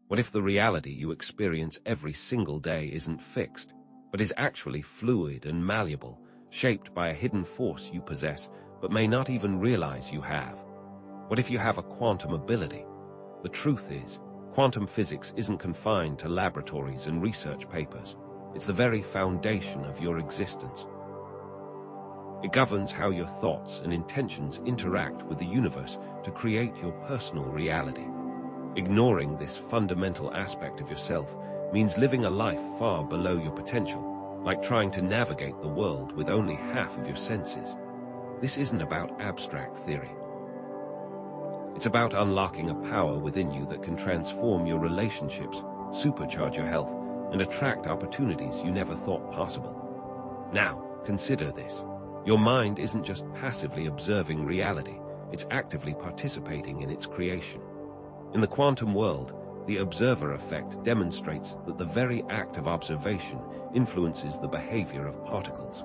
What if the reality you experience every single day isn't fixed, but is actually fluid and malleable, shaped by a hidden force you possess, but may not even realize you have? What if you have a quantum ability? The truth is, quantum physics isn't confined to laboratories and research papers. It's the very foundation of your existence. It governs how your thoughts and intentions interact with the universe to create your personal reality. Ignoring this fundamental aspect of yourself means living a life far below your potential, like trying to navigate the world with only half of your senses. This isn't about abstract theory. It's about unlocking a power within you that can transform your relationships, supercharge your health, and attract opportunities you never thought possible. Now, consider this. Your mind isn't just passively observing reality, it's actively participating in its creation. In the quantum world, the observer effect demonstrates that the very act of observation influences the behavior of particles.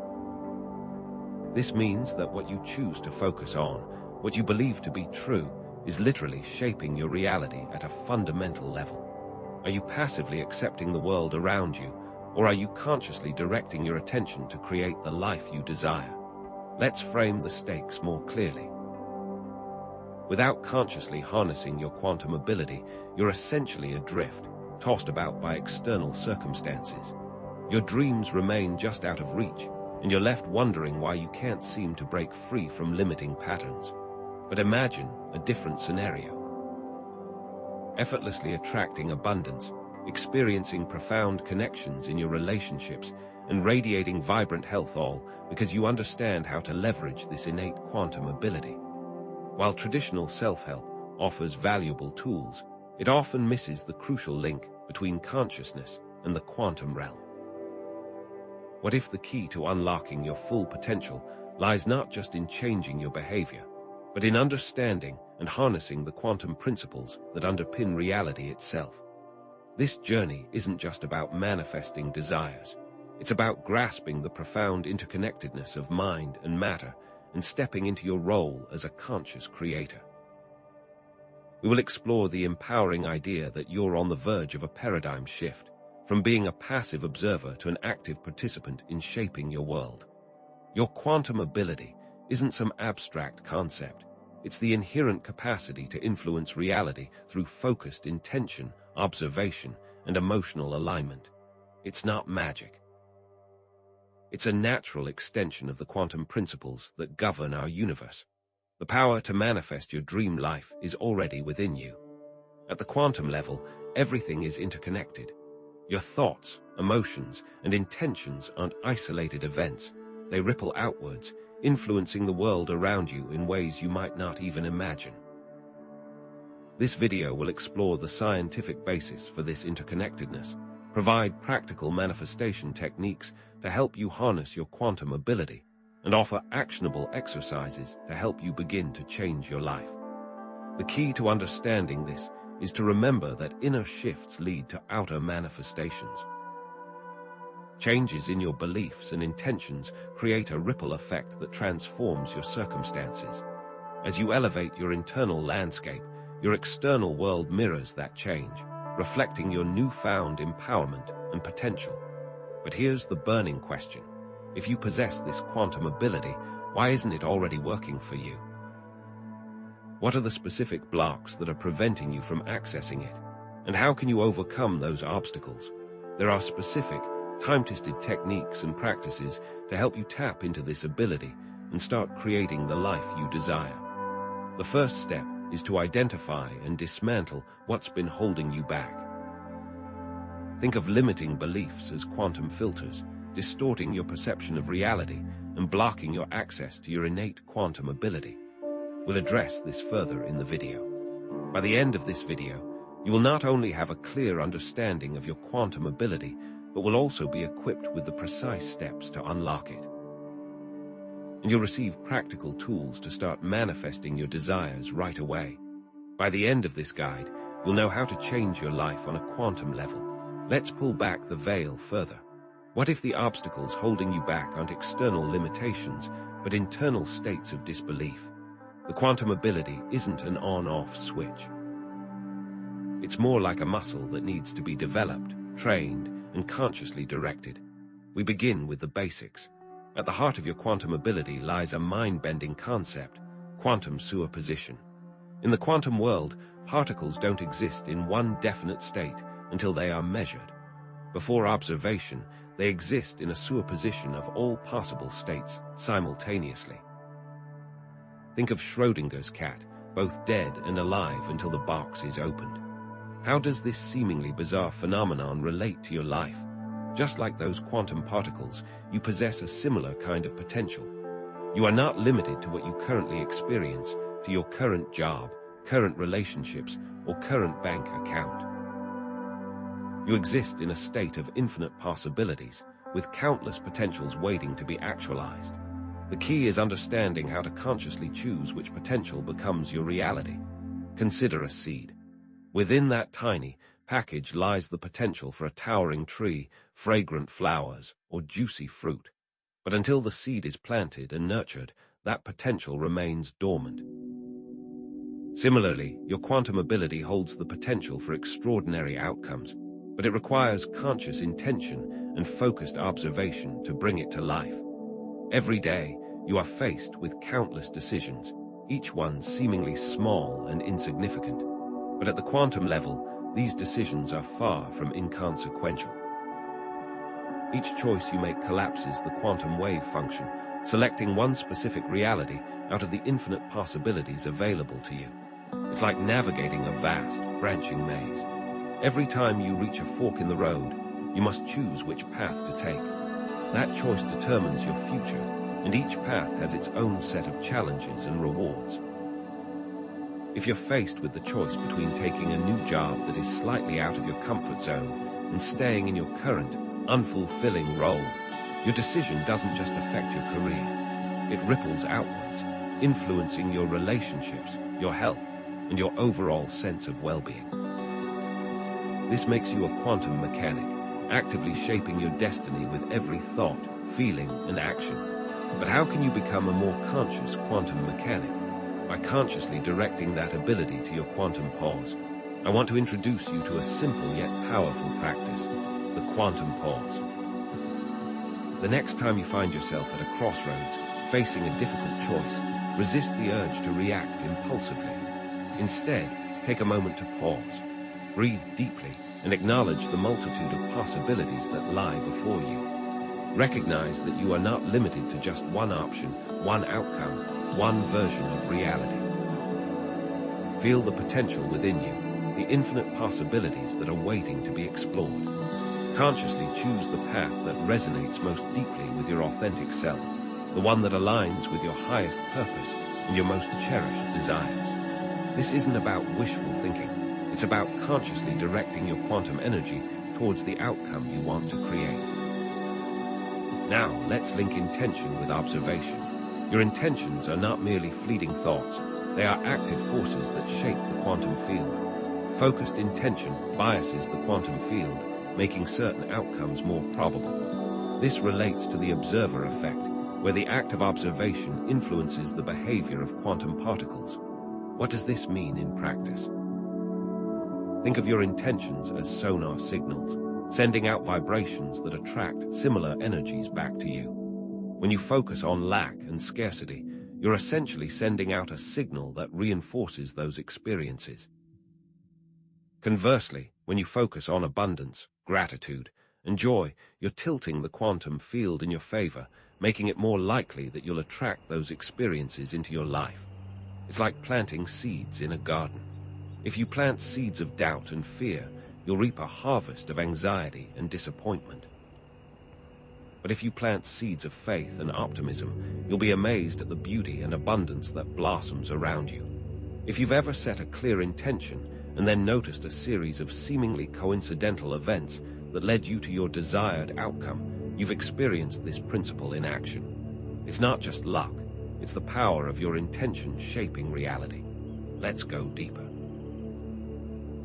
This means that what you choose to focus on, what you believe to be true, is literally shaping your reality at a fundamental level. Are you passively accepting the world around you, or are you consciously directing your attention to create the life you desire? Let's frame the stakes more clearly. Without consciously harnessing your quantum ability, you're essentially adrift, tossed about by external circumstances. Your dreams remain just out of reach, and you're left wondering why you can't seem to break free from limiting patterns. But imagine a different scenario. Effortlessly attracting abundance, experiencing profound connections in your relationships, and radiating vibrant health, all because you understand how to leverage this innate quantum ability. While traditional self-help offers valuable tools, it often misses the crucial link between consciousness and the quantum realm. What if the key to unlocking your full potential lies not just in changing your behavior, but in understanding and harnessing the quantum principles that underpin reality itself? This journey isn't just about manifesting desires. It's about grasping the profound interconnectedness of mind and matter and stepping into your role as a conscious creator. We will explore the empowering idea that you're on the verge of a paradigm shift, from being a passive observer to an active participant in shaping your world. Your quantum ability isn't some abstract concept. It's the inherent capacity to influence reality through focused intention, observation, and emotional alignment. It's not magic. It's a natural extension of the quantum principles that govern our universe. The power to manifest your dream life is already within you. At the quantum level, everything is interconnected. Your thoughts, emotions, and intentions aren't isolated events. They ripple outwards, influencing the world around you in ways you might not even imagine. This video will explore the scientific basis for this interconnectedness, provide practical manifestation techniques to help you harness your quantum ability, and offer actionable exercises to help you begin to change your life. The key to understanding this is to remember that inner shifts lead to outer manifestations. Changes in your beliefs and intentions create a ripple effect that transforms your circumstances. As you elevate your internal landscape, your external world mirrors that change, reflecting your newfound empowerment and potential. But here's the burning question. If you possess this quantum ability, why isn't it already working for you? What are the specific blocks that are preventing you from accessing it? And how can you overcome those obstacles? There are specific, time-tested techniques and practices to help you tap into this ability and start creating the life you desire. The first step is to identify and dismantle what's been holding you back. Think of limiting beliefs as quantum filters, distorting your perception of reality and blocking your access to your innate quantum ability. We'll address this further in the video. By the end of this video, you will not only have a clear understanding of your quantum ability, but will also be equipped with the precise steps to unlock it. And you'll receive practical tools to start manifesting your desires right away. By the end of this guide, you'll know how to change your life on a quantum level. Let's pull back the veil further. What if the obstacles holding you back aren't external limitations, but internal states of disbelief? The quantum ability isn't an on-off switch. It's more like a muscle that needs to be developed, trained, and consciously directed. We begin with the basics. At the heart of your quantum ability lies a mind-bending concept: quantum superposition. In the quantum world, particles don't exist in one definite state until they are measured. Before observation, they exist in a superposition of all possible states simultaneously. Think of Schrödinger's cat, both dead and alive until the box is opened. How does this seemingly bizarre phenomenon relate to your life? Just like those quantum particles, you possess a similar kind of potential. You are not limited to what you currently experience, to your current job, current relationships, or current bank account. You exist in a state of infinite possibilities, with countless potentials waiting to be actualized. The key is understanding how to consciously choose which potential becomes your reality. Consider a seed. Within that tiny package lies the potential for a towering tree, fragrant flowers, or juicy fruit. But until the seed is planted and nurtured, that potential remains dormant. Similarly, your quantum ability holds the potential for extraordinary outcomes, but it requires conscious intention and focused observation to bring it to life. Every day, you are faced with countless decisions, each one seemingly small and insignificant. But at the quantum level, these decisions are far from inconsequential. Each choice you make collapses the quantum wave function, selecting one specific reality out of the infinite possibilities available to you. It's like navigating a vast, branching maze. Every time you reach a fork in the road, you must choose which path to take. That choice determines your future, and each path has its own set of challenges and rewards. If you're faced with the choice between taking a new job that is slightly out of your comfort zone and staying in your current, unfulfilling role, your decision doesn't just affect your career. It ripples outwards, influencing your relationships, your health, and your overall sense of well-being. This makes you a quantum mechanic, actively shaping your destiny with every thought, feeling, and action. But how can you become a more conscious quantum mechanic? By consciously directing that ability to your quantum pause. I want to introduce you to a simple yet powerful practice, the quantum pause. The next time you find yourself at a crossroads, facing a difficult choice, resist the urge to react impulsively. Instead, take a moment to pause. Breathe deeply and acknowledge the multitude of possibilities that lie before you. Recognize that you are not limited to just one option, one outcome, one version of reality. Feel the potential within you, the infinite possibilities that are waiting to be explored. Consciously choose the path that resonates most deeply with your authentic self, the one that aligns with your highest purpose and your most cherished desires. This isn't about wishful thinking. It's about consciously directing your quantum energy towards the outcome you want to create. Now, let's link intention with observation. Your intentions are not merely fleeting thoughts. They are active forces that shape the quantum field. Focused intention biases the quantum field, making certain outcomes more probable. This relates to the observer effect, where the act of observation influences the behavior of quantum particles. What does this mean in practice? Think of your intentions as sonar signals, sending out vibrations that attract similar energies back to you. When you focus on lack and scarcity, you're essentially sending out a signal that reinforces those experiences. Conversely, when you focus on abundance, gratitude, and joy, you're tilting the quantum field in your favor, making it more likely that you'll attract those experiences into your life. It's like planting seeds in a garden. If you plant seeds of doubt and fear, you'll reap a harvest of anxiety and disappointment. But if you plant seeds of faith and optimism, you'll be amazed at the beauty and abundance that blossoms around you. If you've ever set a clear intention and then noticed a series of seemingly coincidental events that led you to your desired outcome, you've experienced this principle in action. It's not just luck, it's the power of your intention shaping reality. Let's go deeper.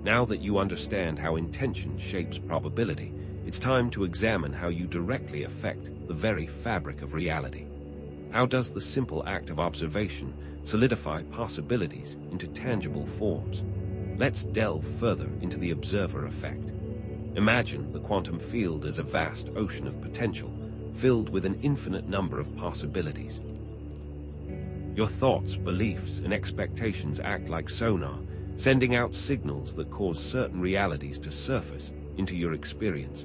Now that you understand how intention shapes probability, it's time to examine how you directly affect the very fabric of reality. How does the simple act of observation solidify possibilities into tangible forms? Let's delve further into the observer effect. Imagine the quantum field as a vast ocean of potential, filled with an infinite number of possibilities. Your thoughts, beliefs, and expectations act like sonar, sending out signals that cause certain realities to surface into your experience.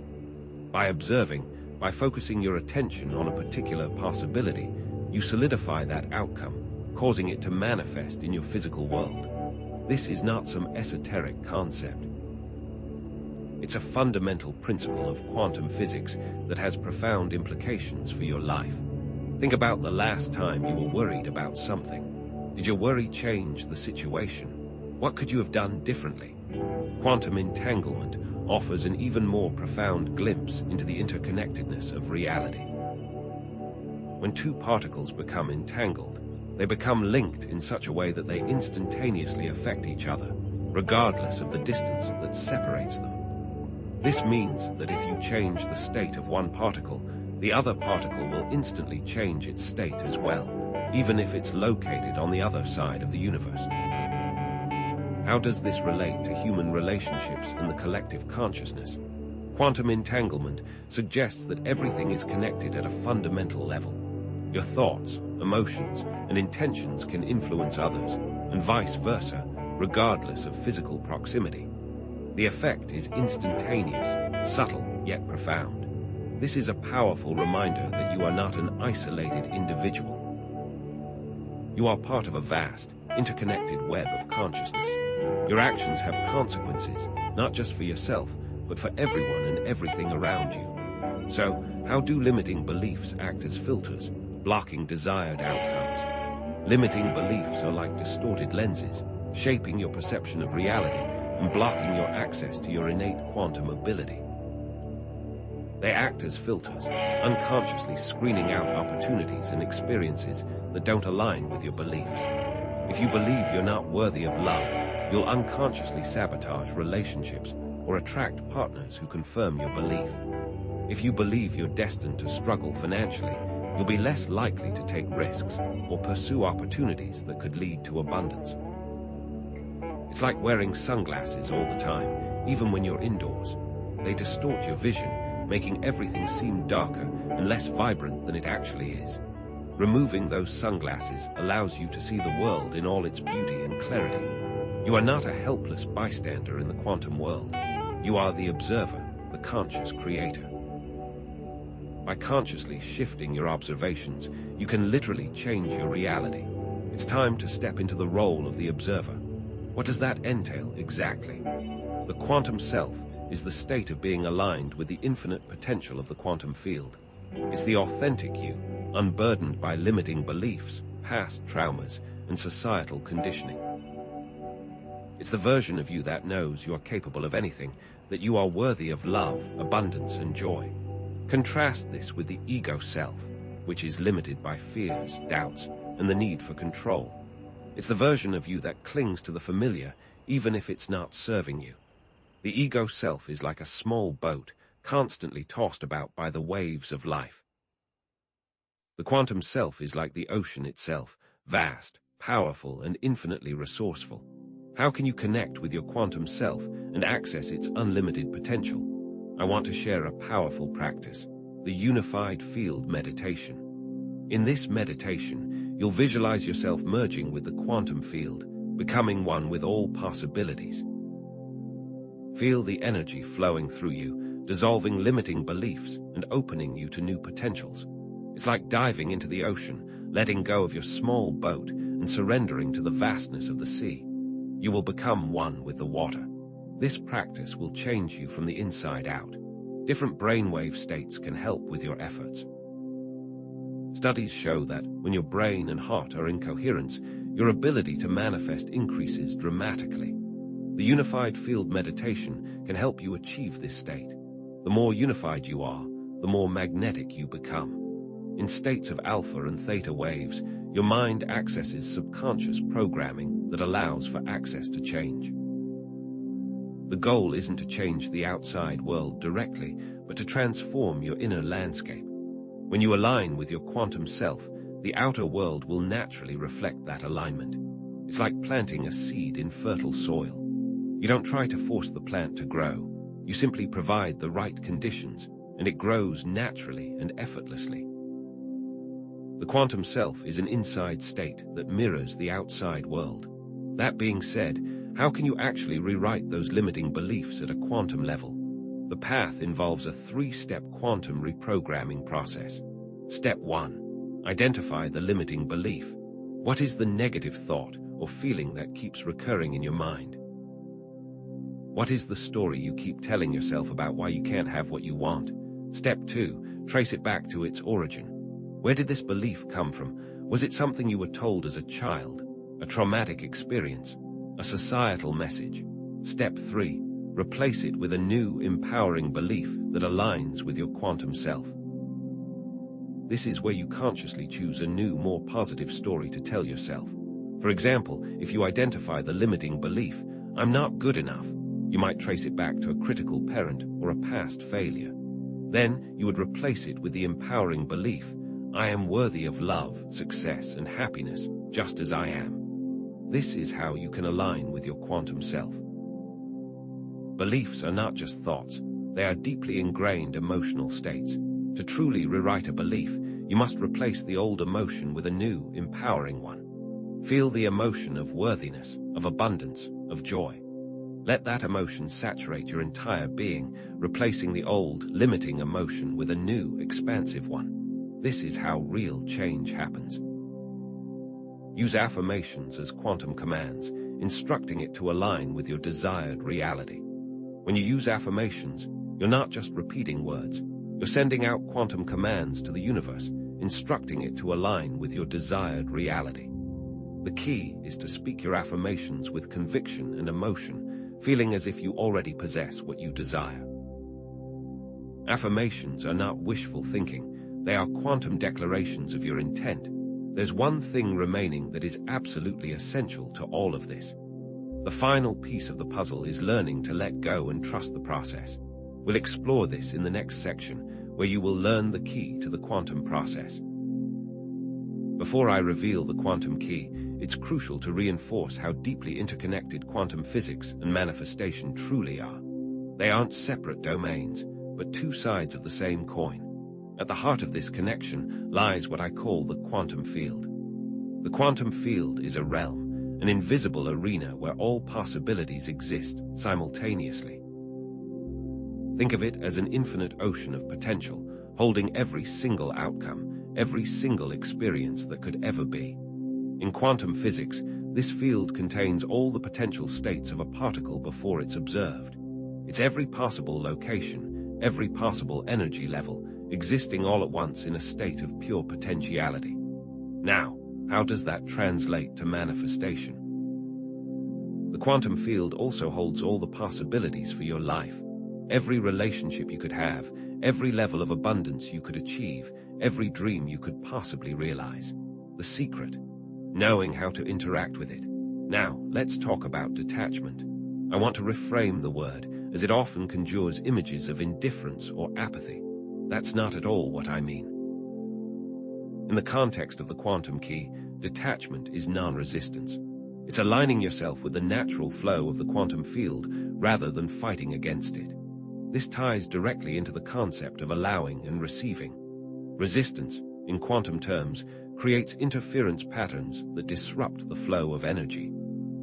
By observing, by focusing your attention on a particular possibility, you solidify that outcome, causing it to manifest in your physical world. This is not some esoteric concept. It's a fundamental principle of quantum physics that has profound implications for your life. Think about the last time you were worried about something. Did your worry change the situation? What could you have done differently? Quantum entanglement offers an even more profound glimpse into the interconnectedness of reality. When two particles become entangled, they become linked in such a way that they instantaneously affect each other, regardless of the distance that separates them. This means that if you change the state of one particle, the other particle will instantly change its state as well, even if it's located on the other side of the universe. How does this relate to human relationships and the collective consciousness? Quantum entanglement suggests that everything is connected at a fundamental level. Your thoughts, emotions, and intentions can influence others, and vice versa, regardless of physical proximity. The effect is instantaneous, subtle, yet profound. This is a powerful reminder that you are not an isolated individual. You are part of a vast, interconnected web of consciousness. Your actions have consequences, not just for yourself, but for everyone and everything around you. So, how do limiting beliefs act as filters, blocking desired outcomes? Limiting beliefs are like distorted lenses, shaping your perception of reality and blocking your access to your innate quantum ability. They act as filters, unconsciously screening out opportunities and experiences that don't align with your beliefs. If you believe you're not worthy of love, you'll unconsciously sabotage relationships or attract partners who confirm your belief. If you believe you're destined to struggle financially, you'll be less likely to take risks or pursue opportunities that could lead to abundance. It's like wearing sunglasses all the time, even when you're indoors. They distort your vision, making everything seem darker and less vibrant than it actually is. Removing those sunglasses allows you to see the world in all its beauty and clarity. You are not a helpless bystander in the quantum world. You are the observer, the conscious creator. By consciously shifting your observations, you can literally change your reality. It's time to step into the role of the observer. What does that entail exactly? The quantum self is the state of being aligned with the infinite potential of the quantum field. It's the authentic you, unburdened by limiting beliefs, past traumas, and societal conditioning. It's the version of you that knows you are capable of anything, that you are worthy of love, abundance, and joy. Contrast this with the ego self, which is limited by fears, doubts, and the need for control. It's the version of you that clings to the familiar, even if it's not serving you. The ego self is like a small boat, constantly tossed about by the waves of life. The quantum self is like the ocean itself, vast, powerful, and infinitely resourceful. How can you connect with your quantum self and access its unlimited potential? I want to share a powerful practice, the unified field meditation. In this meditation, you'll visualize yourself merging with the quantum field, becoming one with all possibilities. Feel the energy flowing through you, dissolving limiting beliefs and opening you to new potentials. It's like diving into the ocean, letting go of your small boat and surrendering to the vastness of the sea. You will become one with the water. This practice will change you from the inside out. Different brainwave states can help with your efforts. Studies show that when your brain and heart are in coherence, your ability to manifest increases dramatically. The unified field meditation can help you achieve this state. The more unified you are, the more magnetic you become. In states of alpha and theta waves, your mind accesses subconscious programming that allows for access to change. The goal isn't to change the outside world directly, but to transform your inner landscape. When you align with your quantum self, the outer world will naturally reflect that alignment. It's like planting a seed in fertile soil. You don't try to force the plant to grow. You simply provide the right conditions, and it grows naturally and effortlessly. The quantum self is an inside state that mirrors the outside world. That being said, how can you actually rewrite those limiting beliefs at a quantum level? The path involves a three-step quantum reprogramming process. Step 1. Identify the limiting belief. What is the negative thought or feeling that keeps recurring in your mind? What is the story you keep telling yourself about why you can't have what you want? Step 2. Trace it back to its origin. Where did this belief come from? Was it something you were told as a child? A traumatic experience? A societal message? Step 3. Replace it with a new, empowering belief that aligns with your quantum self. This is where you consciously choose a new, more positive story to tell yourself. For example, if you identify the limiting belief, "I'm not good enough," you might trace it back to a critical parent or a past failure. Then you would replace it with the empowering belief, "I am worthy of love, success, and happiness, just as I am." This is how you can align with your quantum self. Beliefs are not just thoughts, they are deeply ingrained emotional states. To truly rewrite a belief, you must replace the old emotion with a new, empowering one. Feel the emotion of worthiness, of abundance, of joy. Let that emotion saturate your entire being, replacing the old, limiting emotion with a new, expansive one. This is how real change happens. Use affirmations as quantum commands, instructing it to align with your desired reality. When you use affirmations, you're not just repeating words, you're sending out quantum commands to the universe, instructing it to align with your desired reality. The key is to speak your affirmations with conviction and emotion, feeling as if you already possess what you desire. Affirmations are not wishful thinking, they are quantum declarations of your intent. There's one thing remaining that is absolutely essential to all of this. The final piece of the puzzle is learning to let go and trust the process. We'll explore this in the next section, where you will learn the key to the quantum process. Before I reveal the quantum key, it's crucial to reinforce how deeply interconnected quantum physics and manifestation truly are. They aren't separate domains, but two sides of the same coin. At the heart of this connection lies what I call the quantum field. The quantum field is a realm, an invisible arena where all possibilities exist simultaneously. Think of it as an infinite ocean of potential, holding every single outcome, every single experience that could ever be. In quantum physics, this field contains all the potential states of a particle before it's observed. It's every possible location, every possible energy level, existing all at once in a state of pure potentiality. Now, how does that translate to manifestation? The quantum field also holds all the possibilities for your life. Every relationship you could have, every level of abundance you could achieve, every dream you could possibly realize. The secret, knowing how to interact with it. Now, let's talk about detachment. I want to reframe the word, as it often conjures images of indifference or apathy. That's not at all what I mean. In the context of the quantum key, detachment is non-resistance. It's aligning yourself with the natural flow of the quantum field rather than fighting against it. This ties directly into the concept of allowing and receiving. Resistance, in quantum terms, creates interference patterns that disrupt the flow of energy.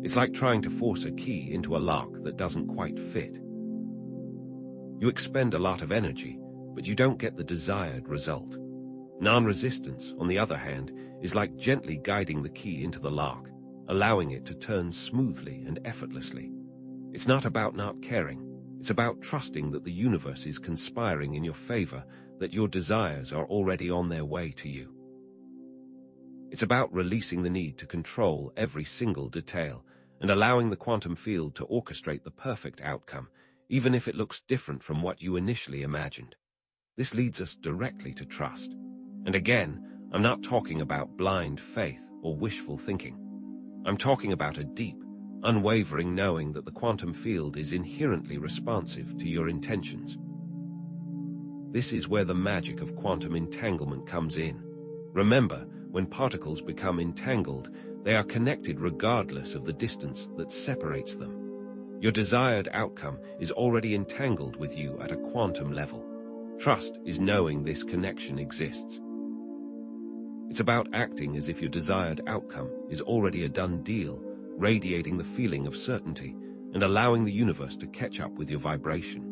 It's like trying to force a key into a lock that doesn't quite fit. You expend a lot of energy, but you don't get the desired result. Non-resistance, on the other hand, is like gently guiding the key into the lock, allowing it to turn smoothly and effortlessly. It's not about not caring. It's about trusting that the universe is conspiring in your favor, that your desires are already on their way to you. It's about releasing the need to control every single detail and allowing the quantum field to orchestrate the perfect outcome, even if it looks different from what you initially imagined. This leads us directly to trust. And again, I'm not talking about blind faith or wishful thinking. I'm talking about a deep, unwavering knowing that the quantum field is inherently responsive to your intentions. This is where the magic of quantum entanglement comes in. Remember, when particles become entangled, they are connected regardless of the distance that separates them. Your desired outcome is already entangled with you at a quantum level. Trust is knowing this connection exists. It's about acting as if your desired outcome is already a done deal, radiating the feeling of certainty and allowing the universe to catch up with your vibration.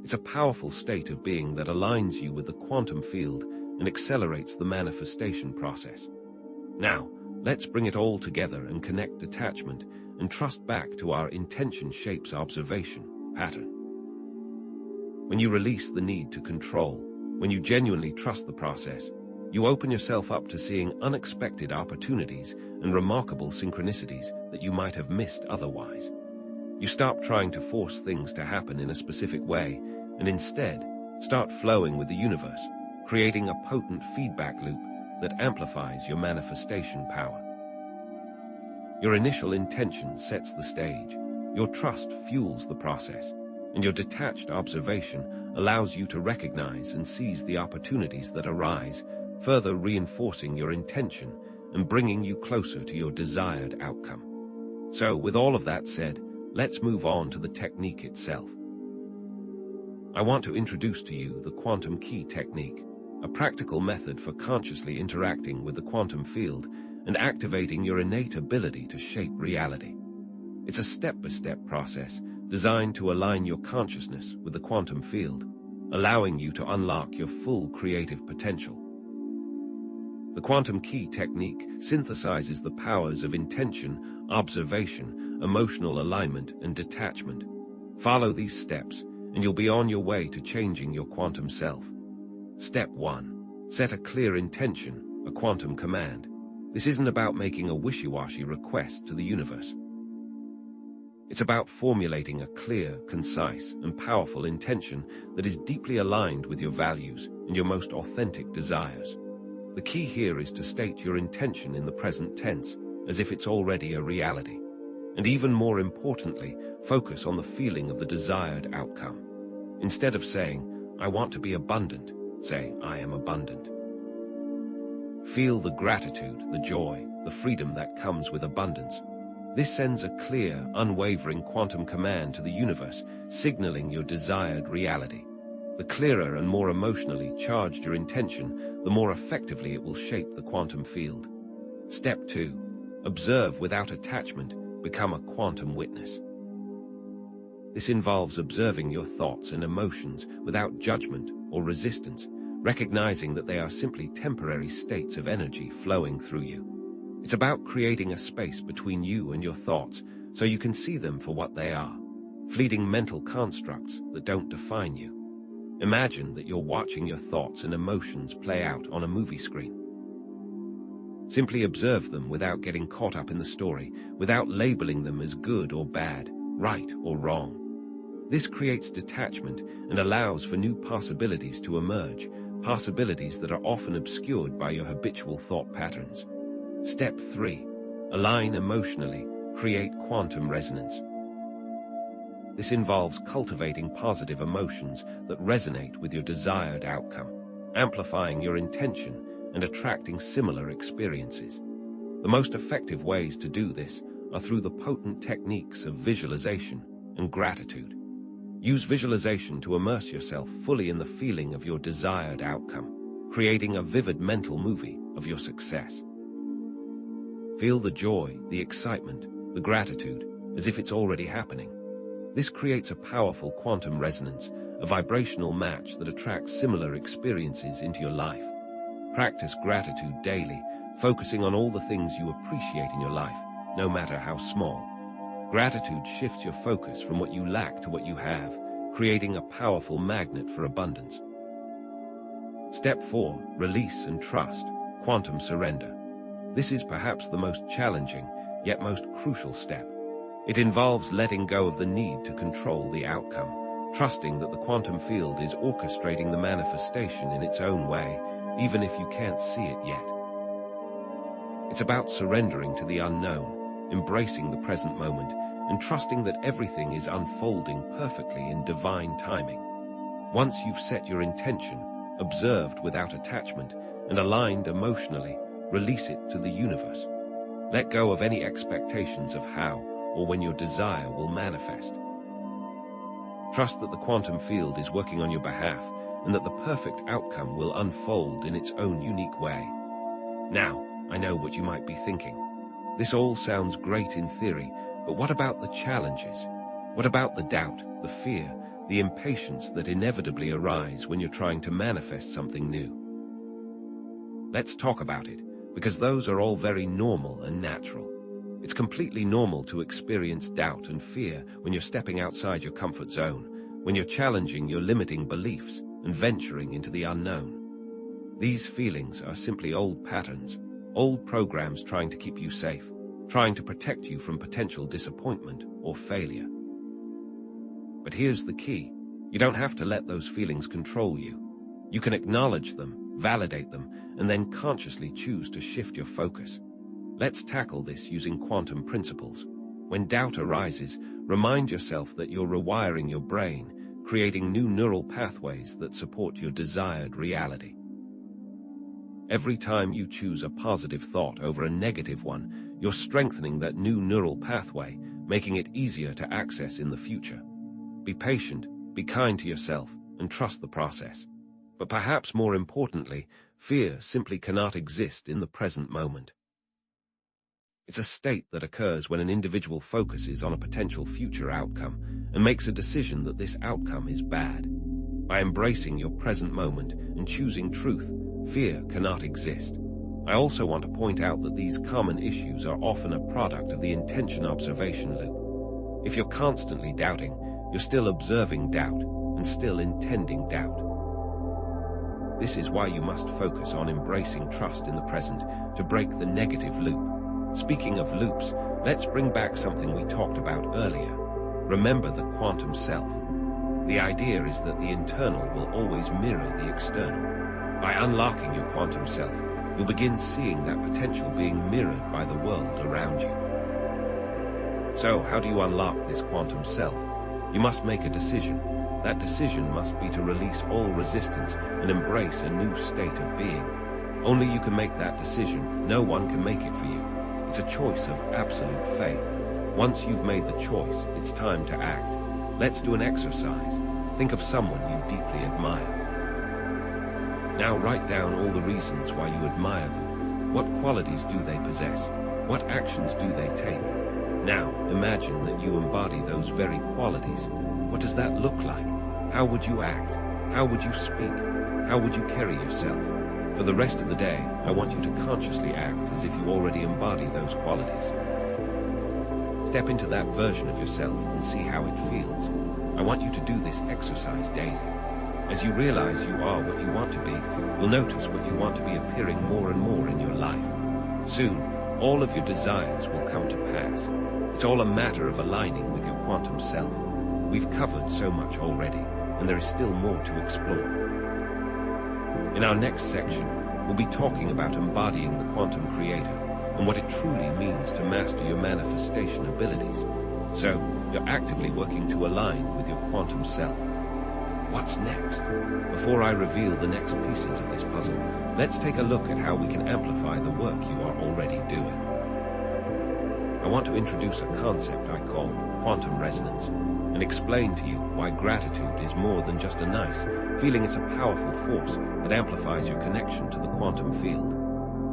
It's a powerful state of being that aligns you with the quantum field and accelerates the manifestation process. Now, let's bring it all together and connect detachment and trust back to our intention shapes observation pattern. When you release the need to control, when you genuinely trust the process, you open yourself up to seeing unexpected opportunities and remarkable synchronicities that you might have missed otherwise. You stop trying to force things to happen in a specific way and instead start flowing with the universe, creating a potent feedback loop that amplifies your manifestation power. Your initial intention sets the stage, your trust fuels the process, and your detached observation allows you to recognize and seize the opportunities that arise, further reinforcing your intention and bringing you closer to your desired outcome. So, with all of that said, let's move on to the technique itself. I want to introduce to you the quantum key technique, a practical method for consciously interacting with the quantum field and activating your innate ability to shape reality. It's a step-by-step process designed to align your consciousness with the quantum field, allowing you to unlock your full creative potential. The quantum key technique synthesizes the powers of intention, observation, emotional alignment, and detachment. Follow these steps, and you'll be on your way to changing your quantum self. Step 1. Set a clear intention, a quantum command. This isn't about making a wishy-washy request to the universe. It's about formulating a clear, concise, and powerful intention that is deeply aligned with your values and your most authentic desires. The key here is to state your intention in the present tense, as if it's already a reality. And even more importantly, focus on the feeling of the desired outcome. Instead of saying, "I want to be abundant," say, "I am abundant." Feel the gratitude, the joy, the freedom that comes with abundance. This sends a clear, unwavering quantum command to the universe, signaling your desired reality. The clearer and more emotionally charged your intention, the more effectively it will shape the quantum field. Step 2. Observe without attachment, become a quantum witness. This involves observing your thoughts and emotions without judgment or resistance, recognizing that they are simply temporary states of energy flowing through you. It's about creating a space between you and your thoughts so you can see them for what they are, fleeting mental constructs that don't define you. Imagine that you're watching your thoughts and emotions play out on a movie screen. Simply observe them without getting caught up in the story, without labeling them as good or bad, right or wrong. This creates detachment and allows for new possibilities to emerge, possibilities that are often obscured by your habitual thought patterns. Step 3. Align emotionally, create quantum resonance. This involves cultivating positive emotions that resonate with your desired outcome, amplifying your intention and attracting similar experiences. The most effective ways to do this are through the potent techniques of visualization and gratitude. Use visualization to immerse yourself fully in the feeling of your desired outcome, creating a vivid mental movie of your success. Feel the joy, the excitement, the gratitude, as if it's already happening. This creates a powerful quantum resonance, a vibrational match that attracts similar experiences into your life. Practice gratitude daily, focusing on all the things you appreciate in your life, no matter how small. Gratitude shifts your focus from what you lack to what you have, creating a powerful magnet for abundance. Step 4. Release and trust, quantum surrender. This is perhaps the most challenging, yet most crucial step. It involves letting go of the need to control the outcome, trusting that the quantum field is orchestrating the manifestation in its own way, even if you can't see it yet. It's about surrendering to the unknown, embracing the present moment, and trusting that everything is unfolding perfectly in divine timing. Once you've set your intention, observed without attachment, and aligned emotionally, release it to the universe. Let go of any expectations of how or when your desire will manifest. Trust that the quantum field is working on your behalf and that the perfect outcome will unfold in its own unique way. Now, I know what you might be thinking. This all sounds great in theory, but what about the challenges? What about the doubt, the fear, the impatience that inevitably arise when you're trying to manifest something new? Let's talk about it, because those are all very normal and natural. It's completely normal to experience doubt and fear when you're stepping outside your comfort zone, when you're challenging your limiting beliefs and venturing into the unknown. These feelings are simply old patterns, old programs trying to keep you safe, trying to protect you from potential disappointment or failure. But here's the key. You don't have to let those feelings control you. You can acknowledge them, validate them, and then consciously choose to shift your focus. Let's tackle this using quantum principles. When doubt arises, remind yourself that you're rewiring your brain, creating new neural pathways that support your desired reality. Every time you choose a positive thought over a negative one, you're strengthening that new neural pathway, making it easier to access in the future. Be patient, be kind to yourself, and trust the process. But perhaps more importantly, fear simply cannot exist in the present moment. It's a state that occurs when an individual focuses on a potential future outcome and makes a decision that this outcome is bad. By embracing your present moment and choosing truth, fear cannot exist. I also want to point out that these common issues are often a product of the intention observation loop. If you're constantly doubting, you're still observing doubt and still intending doubt. This is why you must focus on embracing trust in the present to break the negative loop. Speaking of loops, let's bring back something we talked about earlier. Remember the quantum self. The idea is that the internal will always mirror the external. By unlocking your quantum self, you'll begin seeing that potential being mirrored by the world around you. So, how do you unlock this quantum self? You must make a decision. That decision must be to release all resistance and embrace a new state of being. Only you can make that decision. No one can make it for you. It's a choice of absolute faith. Once you've made the choice, it's time to act. Let's do an exercise. Think of someone you deeply admire. Now write down all the reasons why you admire them. What qualities do they possess? What actions do they take? Now imagine that you embody those very qualities. What does that look like? How would you act? How would you speak? How would you carry yourself? For the rest of the day, I want you to consciously act as if you already embody those qualities. Step into that version of yourself and see how it feels. I want you to do this exercise daily. As you realize you are what you want to be, you'll notice what you want to be appearing more and more in your life. Soon, all of your desires will come to pass. It's all a matter of aligning with your quantum self. We've covered so much already, and there is still more to explore. In our next section, we'll be talking about embodying the quantum creator and what it truly means to master your manifestation abilities. So, you're actively working to align with your quantum self. What's next? Before I reveal the next pieces of this puzzle, let's take a look at how we can amplify the work you are already doing. I want to introduce a concept I call quantum resonance and explain to you why gratitude is more than just a nice feeling. It's a powerful force that amplifies your connection to the quantum field.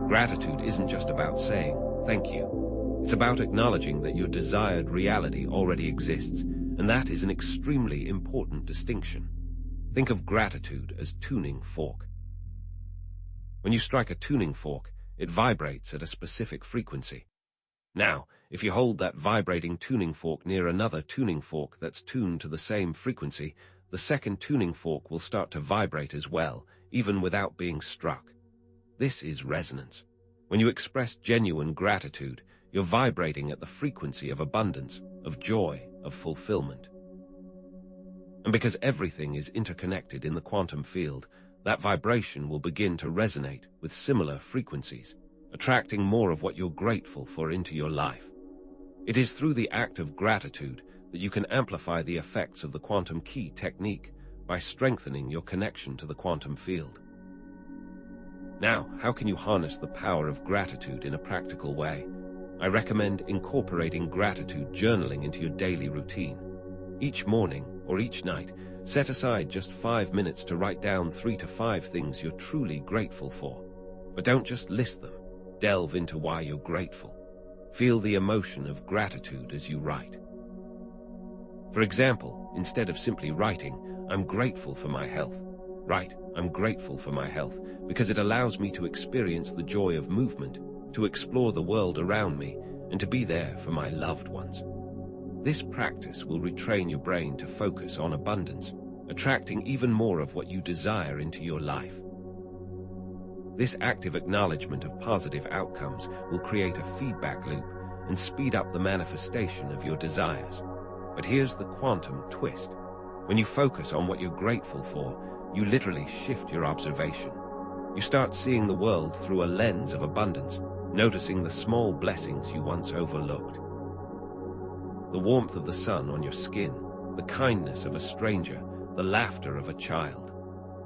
Gratitude isn't just about saying thank you. It's about acknowledging that your desired reality already exists, and that is an extremely important distinction. Think of gratitude as tuning fork. When you strike a tuning fork, it vibrates at a specific frequency. Now, if you hold that vibrating tuning fork near another tuning fork that's tuned to the same frequency, the second tuning fork will start to vibrate as well, even without being struck. This is resonance. When you express genuine gratitude, you're vibrating at the frequency of abundance, of joy, of fulfillment. And because everything is interconnected in the quantum field, that vibration will begin to resonate with similar frequencies, attracting more of what you're grateful for into your life. It is through the act of gratitude that you can amplify the effects of the quantum key technique by strengthening your connection to the quantum field. Now, how can you harness the power of gratitude in a practical way? I recommend incorporating gratitude journaling into your daily routine. Each morning, or each night, set aside just 5 minutes to write down 3 to 5 things you're truly grateful for. But don't just list them. Delve into why you're grateful. Feel the emotion of gratitude as you write. For example, instead of simply writing, "I'm grateful for my health," write, "I'm grateful for my health because it allows me to experience the joy of movement, to explore the world around me, and to be there for my loved ones." This practice will retrain your brain to focus on abundance, attracting even more of what you desire into your life. This active acknowledgement of positive outcomes will create a feedback loop and speed up the manifestation of your desires. But here's the quantum twist. When you focus on what you're grateful for, you literally shift your observation. You start seeing the world through a lens of abundance, noticing the small blessings you once overlooked. The warmth of the sun on your skin, the kindness of a stranger, the laughter of a child.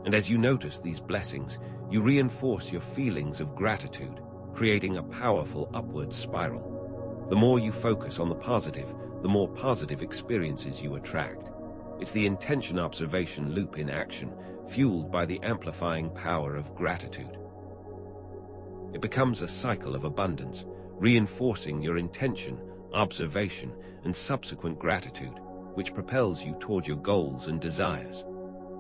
And as you notice these blessings, you reinforce your feelings of gratitude, creating a powerful upward spiral. The more you focus on the positive, the more positive experiences you attract. It's the intention observation loop in action, fueled by the amplifying power of gratitude. It becomes a cycle of abundance, reinforcing your intention, observation, and subsequent gratitude, which propels you toward your goals and desires.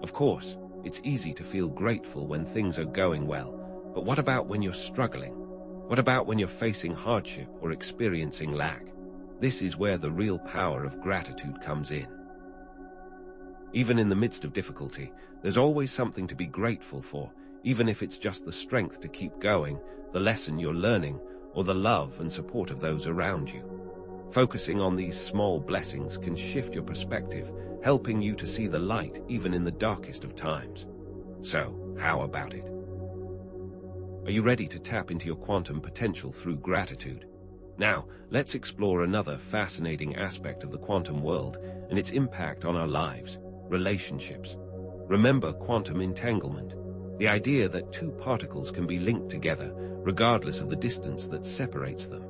Of course, it's easy to feel grateful when things are going well, but what about when you're struggling? What about when you're facing hardship or experiencing lack? This is where the real power of gratitude comes in. Even in the midst of difficulty, there's always something to be grateful for, even if it's just the strength to keep going, the lesson you're learning, or the love and support of those around you. Focusing on these small blessings can shift your perspective, helping you to see the light even in the darkest of times. So, how about it? Are you ready to tap into your quantum potential through gratitude? Now, let's explore another fascinating aspect of the quantum world and its impact on our lives: relationships. Remember quantum entanglement, the idea that two particles can be linked together regardless of the distance that separates them.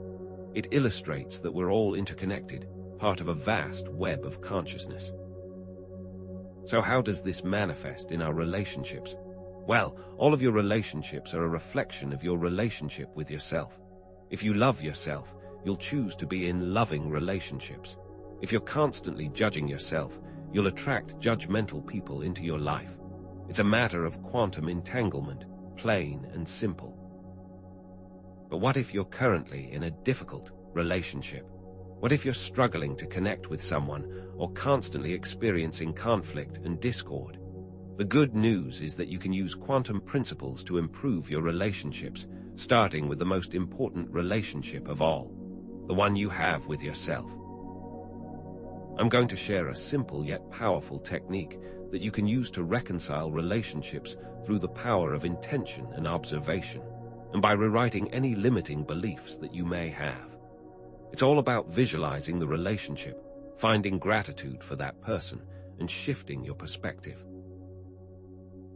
It illustrates that we're all interconnected, part of a vast web of consciousness. So how does this manifest in our relationships? Well, all of your relationships are a reflection of your relationship with yourself. If you love yourself, you'll choose to be in loving relationships. If you're constantly judging yourself, you'll attract judgmental people into your life. It's a matter of quantum entanglement, plain and simple. But what if you're currently in a difficult relationship? What if you're struggling to connect with someone or constantly experiencing conflict and discord? The good news is that you can use quantum principles to improve your relationships, starting with the most important relationship of all, the one you have with yourself. I'm going to share a simple yet powerful technique that you can use to reconcile relationships through the power of intention and observation, and by rewriting any limiting beliefs that you may have. It's all about visualizing the relationship, finding gratitude for that person, and shifting your perspective.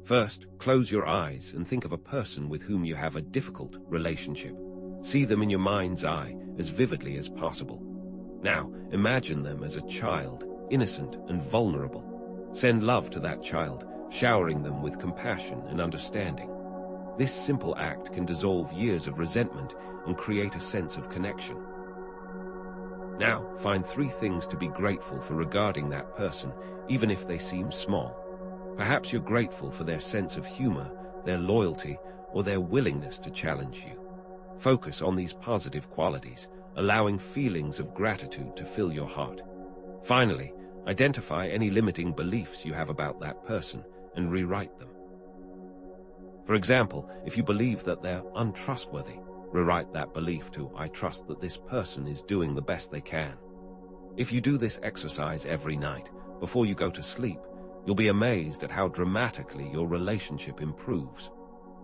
First, close your eyes and think of a person with whom you have a difficult relationship. See them in your mind's eye as vividly as possible. Now, imagine them as a child, innocent and vulnerable. Send love to that child, showering them with compassion and understanding. This simple act can dissolve years of resentment and create a sense of connection. Now, find 3 things to be grateful for regarding that person, even if they seem small. Perhaps you're grateful for their sense of humor, their loyalty, or their willingness to challenge you. Focus on these positive qualities, allowing feelings of gratitude to fill your heart. Finally, identify any limiting beliefs you have about that person and rewrite them. For example, if you believe that they're untrustworthy, rewrite that belief to "I trust that this person is doing the best they can." If you do this exercise every night, before you go to sleep, you'll be amazed at how dramatically your relationship improves.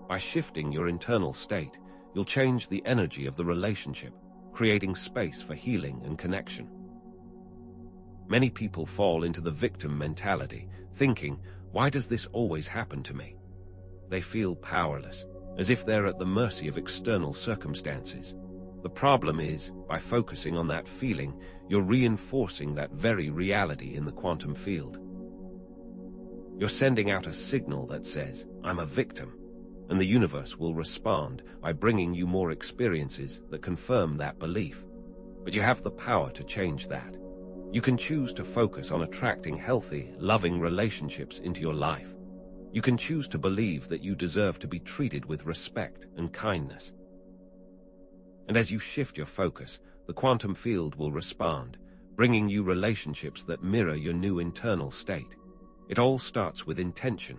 By shifting your internal state, you'll change the energy of the relationship, creating space for healing and connection. Many people fall into the victim mentality, thinking, "Why does this always happen to me?" They feel powerless, as if they're at the mercy of external circumstances. The problem is, by focusing on that feeling, you're reinforcing that very reality in the quantum field. You're sending out a signal that says, I'm a victim, and the universe will respond by bringing you more experiences that confirm that belief. But you have the power to change that. You can choose to focus on attracting healthy, loving relationships into your life. You can choose to believe that you deserve to be treated with respect and kindness. And as you shift your focus, the quantum field will respond, bringing you relationships that mirror your new internal state. It all starts with intention.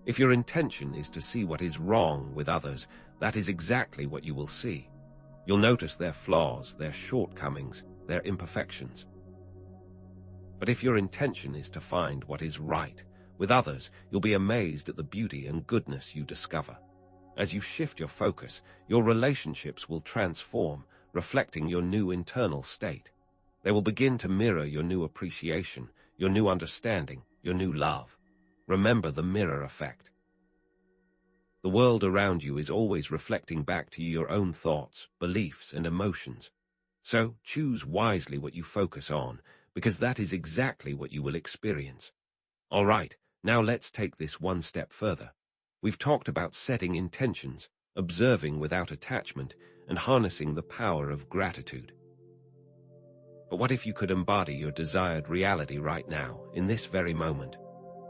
If your intention is to see what is wrong with others, that is exactly what you will see. You'll notice their flaws, their shortcomings, their imperfections. But if your intention is to find what is right with others, you'll be amazed at the beauty and goodness you discover. As you shift your focus, your relationships will transform, reflecting your new internal state. They will begin to mirror your new appreciation, your new understanding, your new love. Remember the mirror effect. The world around you is always reflecting back to you your own thoughts, beliefs, and emotions. So choose wisely what you focus on, because that is exactly what you will experience. All right, now let's take this one step further. We've talked about setting intentions, observing without attachment, and harnessing the power of gratitude. But what if you could embody your desired reality right now, in this very moment?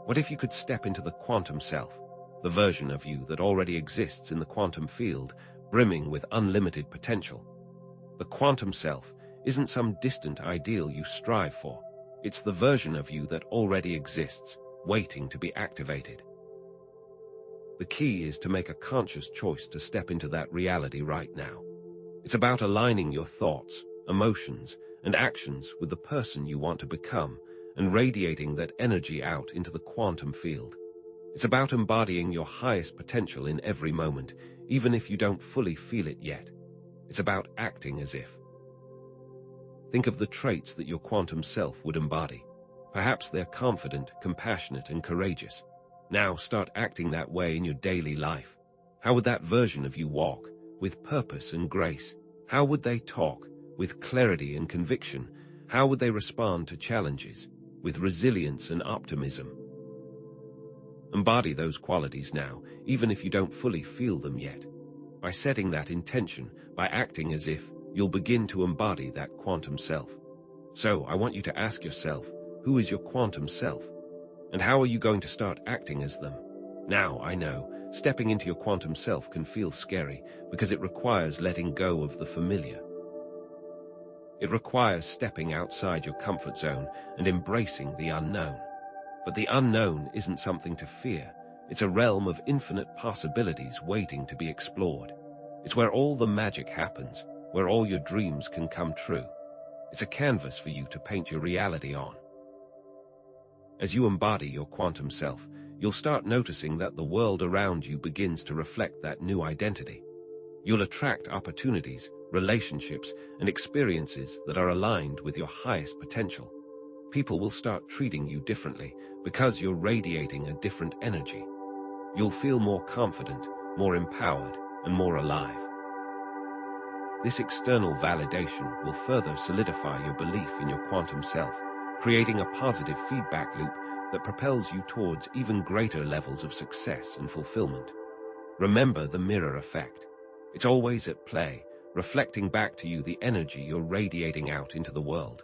What if you could step into the quantum self, the version of you that already exists in the quantum field, brimming with unlimited potential? The quantum self isn't some distant ideal you strive for. It's the version of you that already exists, waiting to be activated. The key is to make a conscious choice to step into that reality right now. It's about aligning your thoughts, emotions, and actions with the person you want to become, and radiating that energy out into the quantum field. It's about embodying your highest potential in every moment, even if you don't fully feel it yet. It's about acting as if. Think of the traits that your quantum self would embody. Perhaps they're confident, compassionate, and courageous. Now start acting that way in your daily life. How would that version of you walk? With purpose and grace. How would they talk? With clarity and conviction. How would they respond to challenges? With resilience and optimism. Embody those qualities now, even if you don't fully feel them yet. By setting that intention, by acting as if, you'll begin to embody that quantum self. So I want you to ask yourself, who is your quantum self? And how are you going to start acting as them? Now, I know, stepping into your quantum self can feel scary because it requires letting go of the familiar. It requires stepping outside your comfort zone and embracing the unknown. But the unknown isn't something to fear. It's a realm of infinite possibilities waiting to be explored. It's where all the magic happens, where all your dreams can come true. It's a canvas for you to paint your reality on. As you embody your quantum self, you'll start noticing that the world around you begins to reflect that new identity. You'll attract opportunities, relationships, and experiences that are aligned with your highest potential. People will start treating you differently because you're radiating a different energy. You'll feel more confident, more empowered, and more alive. This external validation will further solidify your belief in your quantum self, creating a positive feedback loop that propels you towards even greater levels of success and fulfillment. Remember the mirror effect. It's always at play, reflecting back to you the energy you're radiating out into the world.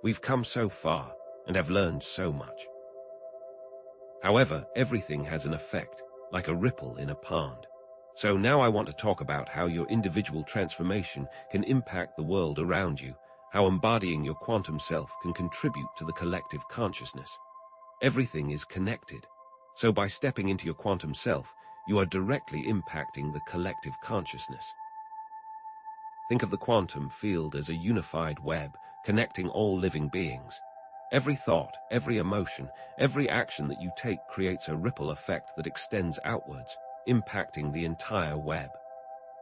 We've come so far and have learned so much. However, everything has an effect, like a ripple in a pond. So now I want to talk about how your individual transformation can impact the world around you, how embodying your quantum self can contribute to the collective consciousness. Everything is connected. So by stepping into your quantum self, you are directly impacting the collective consciousness. Think of the quantum field as a unified web, connecting all living beings. Every thought, every emotion, every action that you take creates a ripple effect that extends outwards, impacting the entire web.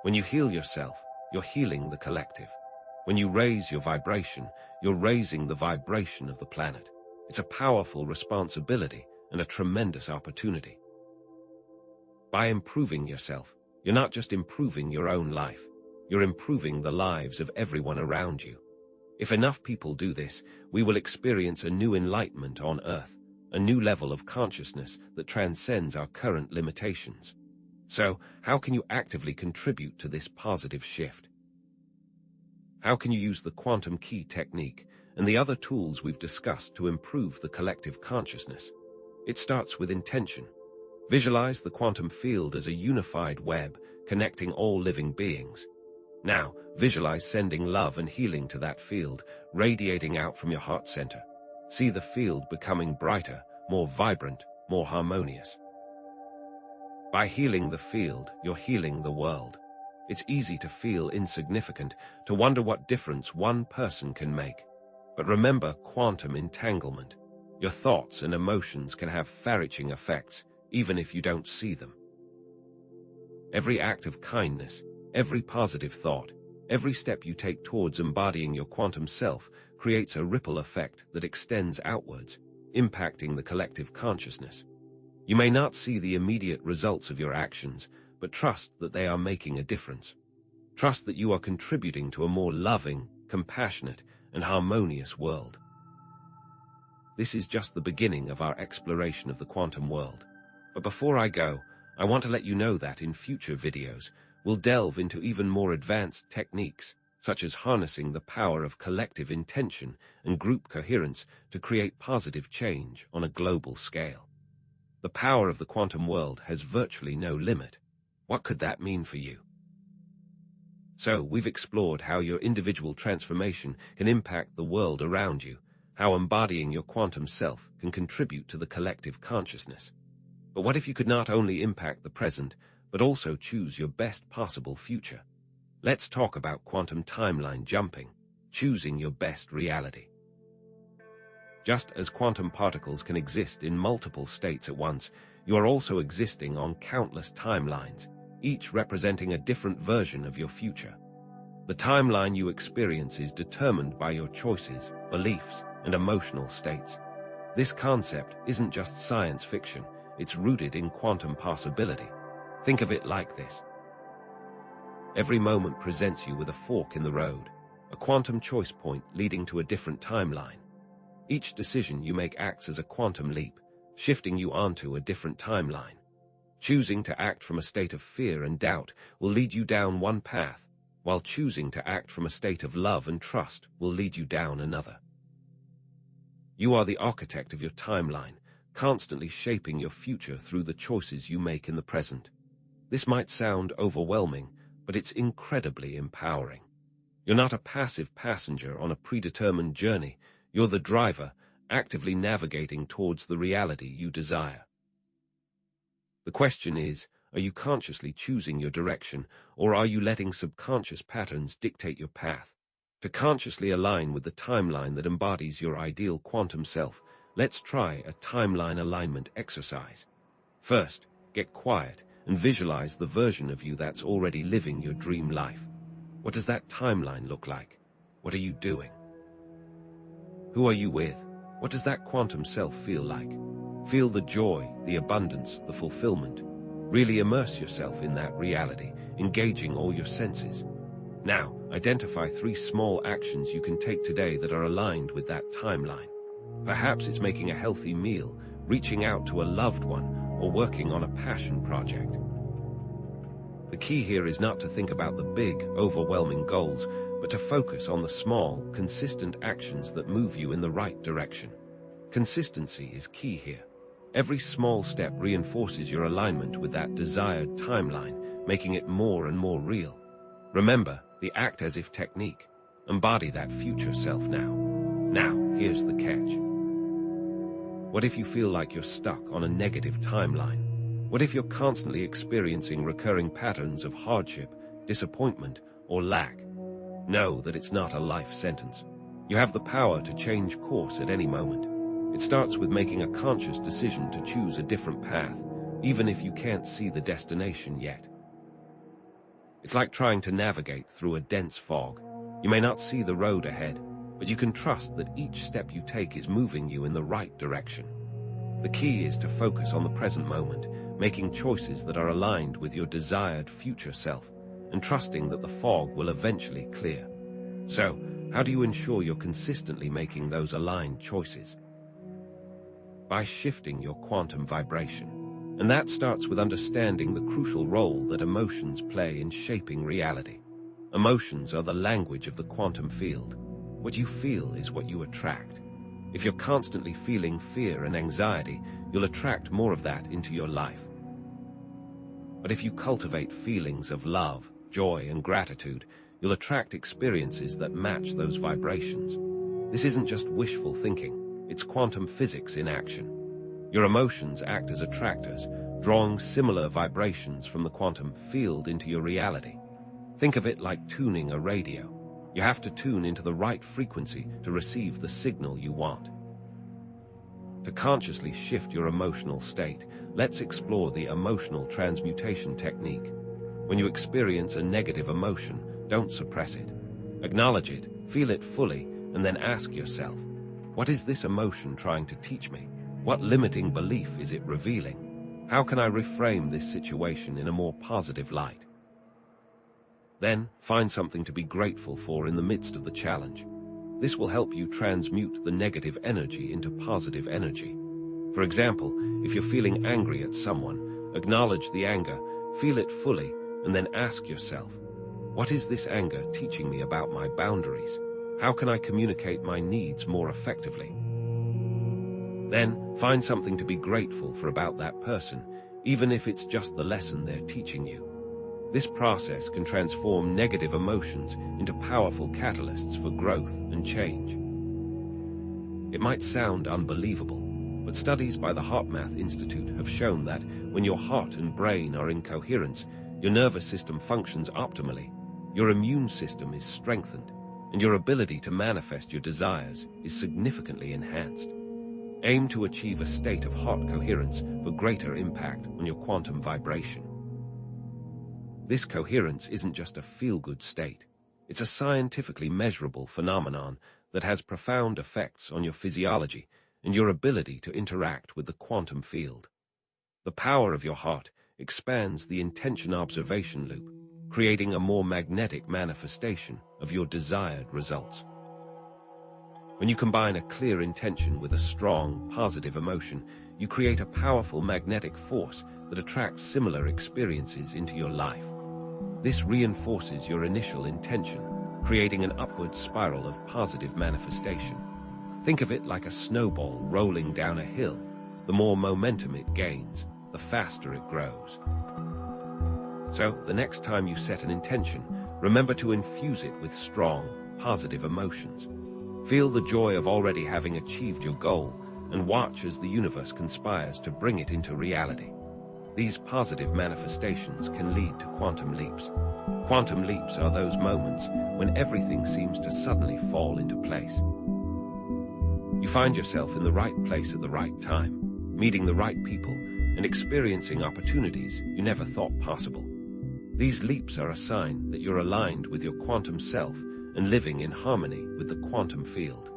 When you heal yourself, you're healing the collective. When you raise your vibration, you're raising the vibration of the planet. It's a powerful responsibility and a tremendous opportunity. By improving yourself, you're not just improving your own life, you're improving the lives of everyone around you. If enough people do this, we will experience a new enlightenment on Earth, a new level of consciousness that transcends our current limitations. So, how can you actively contribute to this positive shift? How can you use the quantum key technique and the other tools we've discussed to improve the collective consciousness? It starts with intention. Visualize the quantum field as a unified web connecting all living beings. Now, visualize sending love and healing to that field, radiating out from your heart center. See the field becoming brighter, more vibrant, more harmonious. By healing the field, you're healing the world. It's easy to feel insignificant, to wonder what difference one person can make. But remember quantum entanglement. Your thoughts and emotions can have far-reaching effects, even if you don't see them. Every act of kindness, every positive thought, every step you take towards embodying your quantum self creates a ripple effect that extends outwards, impacting the collective consciousness. You may not see the immediate results of your actions, but trust that they are making a difference. Trust that you are contributing to a more loving, compassionate, and harmonious world. This is just the beginning of our exploration of the quantum world. But before I go, I want to let you know that in future videos, we'll delve into even more advanced techniques, such as harnessing the power of collective intention and group coherence to create positive change on a global scale. The power of the quantum world has virtually no limit. What could that mean for you? So, we've explored how your individual transformation can impact the world around you, how embodying your quantum self can contribute to the collective consciousness. But what if you could not only impact the present, but also choose your best possible future? Let's talk about quantum timeline jumping, choosing your best reality. Just as quantum particles can exist in multiple states at once, you are also existing on countless timelines, each representing a different version of your future. The timeline you experience is determined by your choices, beliefs, and emotional states. This concept isn't just science fiction, it's rooted in quantum possibility. Think of it like this. Every moment presents you with a fork in the road, a quantum choice point leading to a different timeline. Each decision you make acts as a quantum leap, shifting you onto a different timeline. Choosing to act from a state of fear and doubt will lead you down one path, while choosing to act from a state of love and trust will lead you down another. You are the architect of your timeline, constantly shaping your future through the choices you make in the present. This might sound overwhelming, but it's incredibly empowering. You're not a passive passenger on a predetermined journey. You're the driver, actively navigating towards the reality you desire. The question is, are you consciously choosing your direction, or are you letting subconscious patterns dictate your path? To consciously align with the timeline that embodies your ideal quantum self, let's try a timeline alignment exercise. First, get quiet and visualize the version of you that's already living your dream life. What does that timeline look like? What are you doing? Who are you with? What does that quantum self feel like? Feel the joy, the abundance, the fulfillment. Really immerse yourself in that reality, engaging all your senses. Now, identify 3 small actions you can take today that are aligned with that timeline. Perhaps it's making a healthy meal, reaching out to a loved one, or working on a passion project. The key here is not to think about the big, overwhelming goals, but to focus on the small, consistent actions that move you in the right direction. Consistency is key here. Every small step reinforces your alignment with that desired timeline, making it more and more real. Remember, the act as if technique. Embody that future self now. Now, here's the catch. What if you feel like you're stuck on a negative timeline? What if you're constantly experiencing recurring patterns of hardship, disappointment, or lack? Know that it's not a life sentence. You have the power to change course at any moment. It starts with making a conscious decision to choose a different path, even if you can't see the destination yet. It's like trying to navigate through a dense fog. You may not see the road ahead, but you can trust that each step you take is moving you in the right direction. The key is to focus on the present moment, making choices that are aligned with your desired future self, and trusting that the fog will eventually clear. So, how do you ensure you're consistently making those aligned choices? by shifting your quantum vibration. And that starts with understanding the crucial role that emotions play in shaping reality. Emotions are the language of the quantum field. What you feel is what you attract. If you're constantly feeling fear and anxiety, you'll attract more of that into your life. But if you cultivate feelings of love, joy, and gratitude, you'll attract experiences that match those vibrations. This isn't just wishful thinking, it's quantum physics in action. Your emotions act as attractors, drawing similar vibrations from the quantum field into your reality. Think of it like tuning a radio. You have to tune into the right frequency to receive the signal you want. To consciously shift your emotional state, let's explore the emotional transmutation technique. When you experience a negative emotion, don't suppress it. Acknowledge it, feel it fully, and then ask yourself, what is this emotion trying to teach me? What limiting belief is it revealing? How can I reframe this situation in a more positive light? Then, find something to be grateful for in the midst of the challenge. This will help you transmute the negative energy into positive energy. For example, if you're feeling angry at someone, acknowledge the anger, feel it fully, and then ask yourself, what is this anger teaching me about my boundaries? How can I communicate my needs more effectively? Then, find something to be grateful for about that person, even if it's just the lesson they're teaching you. This process can transform negative emotions into powerful catalysts for growth and change. It might sound unbelievable, but studies by the HeartMath Institute have shown that when your heart and brain are in coherence, your nervous system functions optimally, your immune system is strengthened, and your ability to manifest your desires is significantly enhanced. Aim to achieve a state of heart coherence for greater impact on your quantum vibration. This coherence isn't just a feel-good state. It's a scientifically measurable phenomenon that has profound effects on your physiology and your ability to interact with the quantum field. The power of your heart expands the intention observation loop, creating a more magnetic manifestation of your desired results. When you combine a clear intention with a strong, positive emotion, you create a powerful magnetic force that attracts similar experiences into your life. This reinforces your initial intention, creating an upward spiral of positive manifestation. Think of it like a snowball rolling down a hill. The more momentum it gains, the faster it grows. So, the next time you set an intention, remember to infuse it with strong, positive emotions. Feel the joy of already having achieved your goal, and watch as the universe conspires to bring it into reality. These positive manifestations can lead to quantum leaps. Quantum leaps are those moments when everything seems to suddenly fall into place. You find yourself in the right place at the right time, meeting the right people, and experiencing opportunities you never thought possible. These leaps are a sign that you're aligned with your quantum self and living in harmony with the quantum field.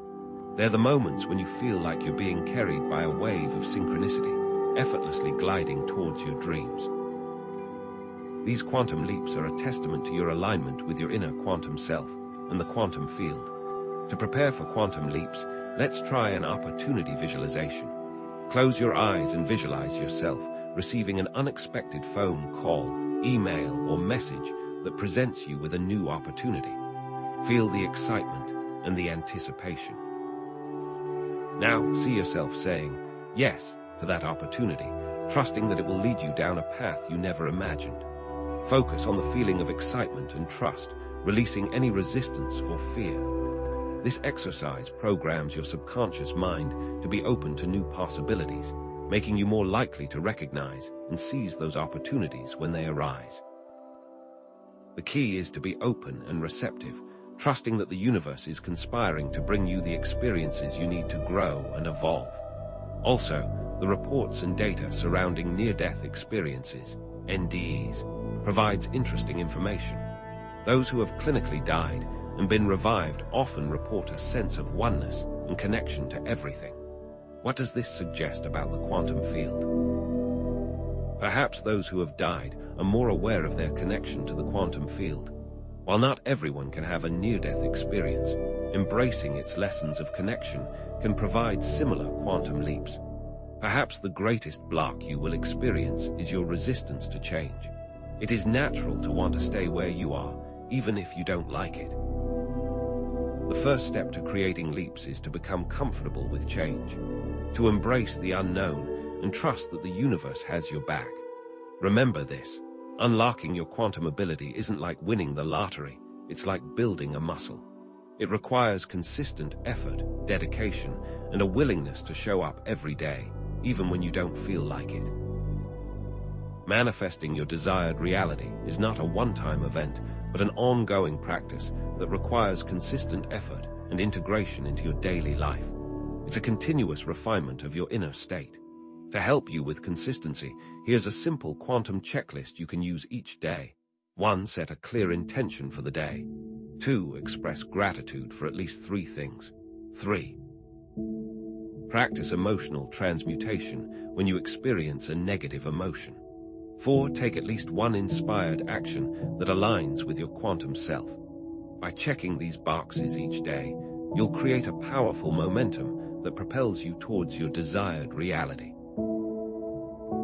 They're the moments when you feel like you're being carried by a wave of synchronicity, effortlessly gliding towards your dreams. These quantum leaps are a testament to your alignment with your inner quantum self and the quantum field. To prepare for quantum leaps, let's try an opportunity visualization. Close your eyes and visualize yourself receiving an unexpected phone call, email, or message that presents you with a new opportunity. Feel the excitement and the anticipation. Now, see yourself saying yes to that opportunity, trusting that it will lead you down a path you never imagined. Focus on the feeling of excitement and trust, releasing any resistance or fear. This exercise programs your subconscious mind to be open to new possibilities, making you more likely to recognize and seize those opportunities when they arise. The key is to be open and receptive, trusting that the universe is conspiring to bring you the experiences you need to grow and evolve. Also, the reports and data surrounding near-death experiences, NDEs, provides interesting information. Those who have clinically died and been revived often report a sense of oneness and connection to everything. What does this suggest about the quantum field? Perhaps those who have died are more aware of their connection to the quantum field. While not everyone can have a near-death experience, embracing its lessons of connection can provide similar quantum leaps. Perhaps the greatest block you will experience is your resistance to change. It is natural to want to stay where you are, even if you don't like it. The first step to creating leaps is to become comfortable with change, to embrace the unknown and trust that the universe has your back. Remember this, unlocking your quantum ability isn't like winning the lottery, it's like building a muscle. It requires consistent effort, dedication, and a willingness to show up every day, even when you don't feel like it. Manifesting your desired reality is not a one-time event, but an ongoing practice that requires consistent effort and integration into your daily life. It's a continuous refinement of your inner state. To help you with consistency, here's a simple quantum checklist you can use each day. 1. Set a clear intention for the day. 2. Express gratitude for at least 3 things. 3. Practice emotional transmutation when you experience a negative emotion. 4. Take at least one inspired action that aligns with your quantum self. By checking these boxes each day, you'll create a powerful momentum that propels you towards your desired reality.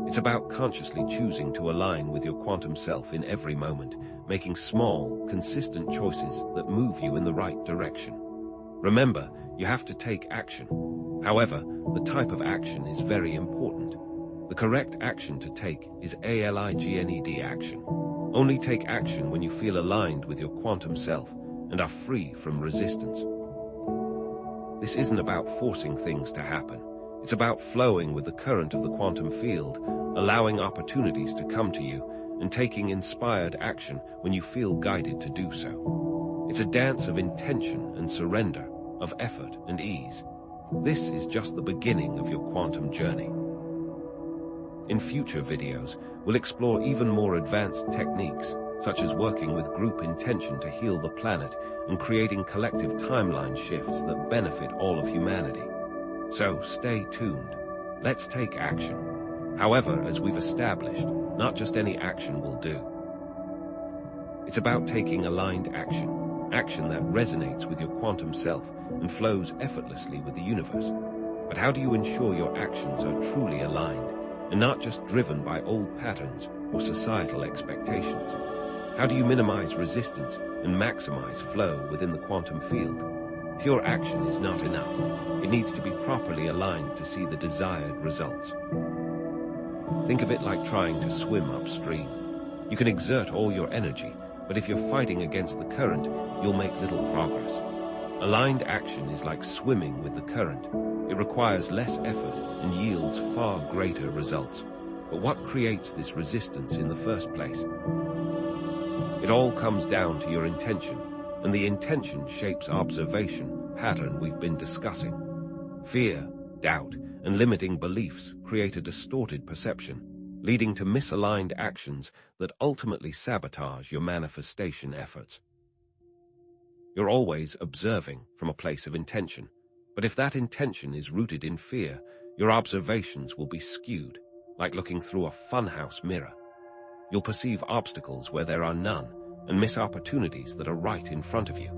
It's about consciously choosing to align with your quantum self in every moment, making small, consistent choices that move you in the right direction. Remember, you have to take action. However, the type of action is very important. The correct action to take is ALIGNED action. Only take action when you feel aligned with your quantum self and are free from resistance. This isn't about forcing things to happen. It's about flowing with the current of the quantum field, allowing opportunities to come to you, and taking inspired action when you feel guided to do so. It's a dance of intention and surrender, of effort and ease. This is just the beginning of your quantum journey. In future videos, we'll explore even more advanced techniques, such as working with group intention to heal the planet and creating collective timeline shifts that benefit all of humanity. So stay tuned. Let's take action. However, as we've established, not just any action will do. It's about taking aligned action, action that resonates with your quantum self and flows effortlessly with the universe. But how do you ensure your actions are truly aligned and not just driven by old patterns or societal expectations? How do you minimize resistance and maximize flow within the quantum field? Pure action is not enough. It needs to be properly aligned to see the desired results. Think of it like trying to swim upstream. You can exert all your energy, but if you're fighting against the current, you'll make little progress. Aligned action is like swimming with the current. It requires less effort and yields far greater results. But what creates this resistance in the first place? It all comes down to your intention, and the intention shapes observation, pattern we've been discussing. Fear, doubt, and limiting beliefs create a distorted perception, leading to misaligned actions that ultimately sabotage your manifestation efforts. You're always observing from a place of intention, but if that intention is rooted in fear, your observations will be skewed, like looking through a funhouse mirror. You'll perceive obstacles where there are none, and miss opportunities that are right in front of you.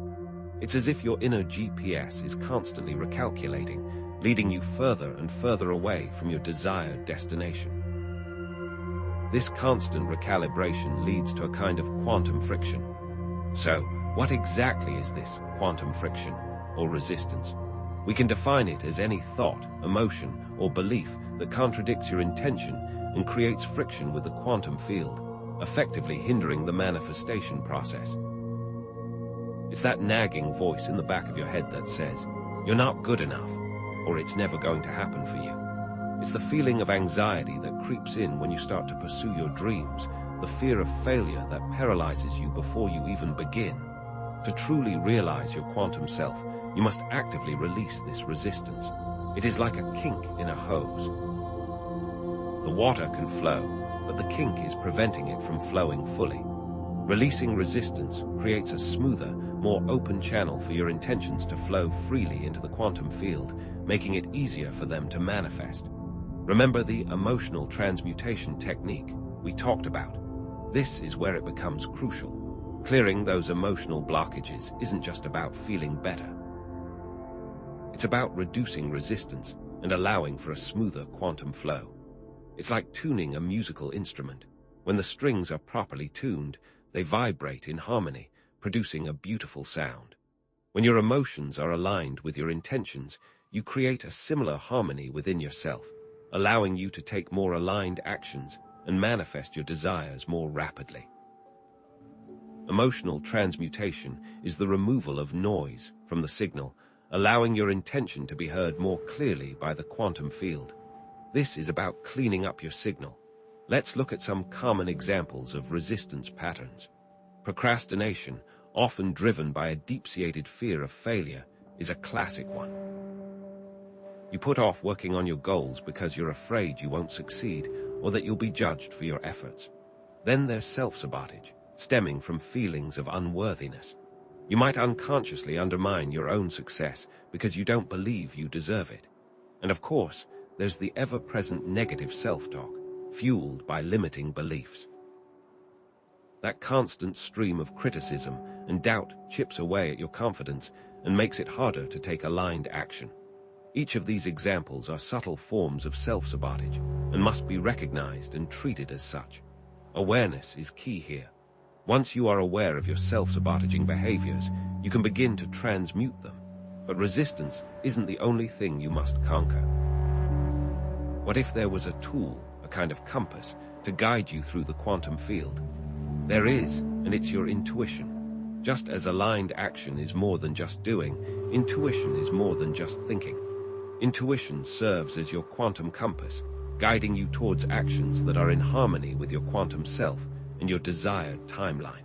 It's as if your inner GPS is constantly recalculating, leading you further and further away from your desired destination. This constant recalibration leads to a kind of quantum friction. So, what exactly is this quantum friction, or resistance? We can define it as any thought, emotion, or belief that contradicts your intention and creates friction with the quantum field, effectively hindering the manifestation process. It's that nagging voice in the back of your head that says, "You're not good enough," or "It's never going to happen for you." It's the feeling of anxiety that creeps in when you start to pursue your dreams, the fear of failure that paralyzes you before you even begin. To truly realize your quantum self, you must actively release this resistance. It is like a kink in a hose. The water can flow, but the kink is preventing it from flowing fully. Releasing resistance creates a smoother, more open channel for your intentions to flow freely into the quantum field, making it easier for them to manifest. Remember the emotional transmutation technique we talked about. This is where it becomes crucial. Clearing those emotional blockages isn't just about feeling better. It's about reducing resistance and allowing for a smoother quantum flow. It's like tuning a musical instrument. When the strings are properly tuned, they vibrate in harmony, producing a beautiful sound. When your emotions are aligned with your intentions, you create a similar harmony within yourself, allowing you to take more aligned actions and manifest your desires more rapidly. Emotional transmutation is the removal of noise from the signal, allowing your intention to be heard more clearly by the quantum field. This is about cleaning up your signal. Let's look at some common examples of resistance patterns. Procrastination, often driven by a deep-seated fear of failure, is a classic one. You put off working on your goals because you're afraid you won't succeed or that you'll be judged for your efforts. Then there's self-sabotage, stemming from feelings of unworthiness. You might unconsciously undermine your own success because you don't believe you deserve it. And of course, there's the ever-present negative self-talk, fueled by limiting beliefs. That constant stream of criticism and doubt chips away at your confidence and makes it harder to take aligned action. Each of these examples are subtle forms of self-sabotage and must be recognized and treated as such. Awareness is key here. Once you are aware of your self-sabotaging behaviors, you can begin to transmute them. But resistance isn't the only thing you must conquer. What if there was a tool, a kind of compass, to guide you through the quantum field? There is, and it's your intuition. Just as aligned action is more than just doing, intuition is more than just thinking. Intuition serves as your quantum compass, guiding you towards actions that are in harmony with your quantum self and your desired timeline.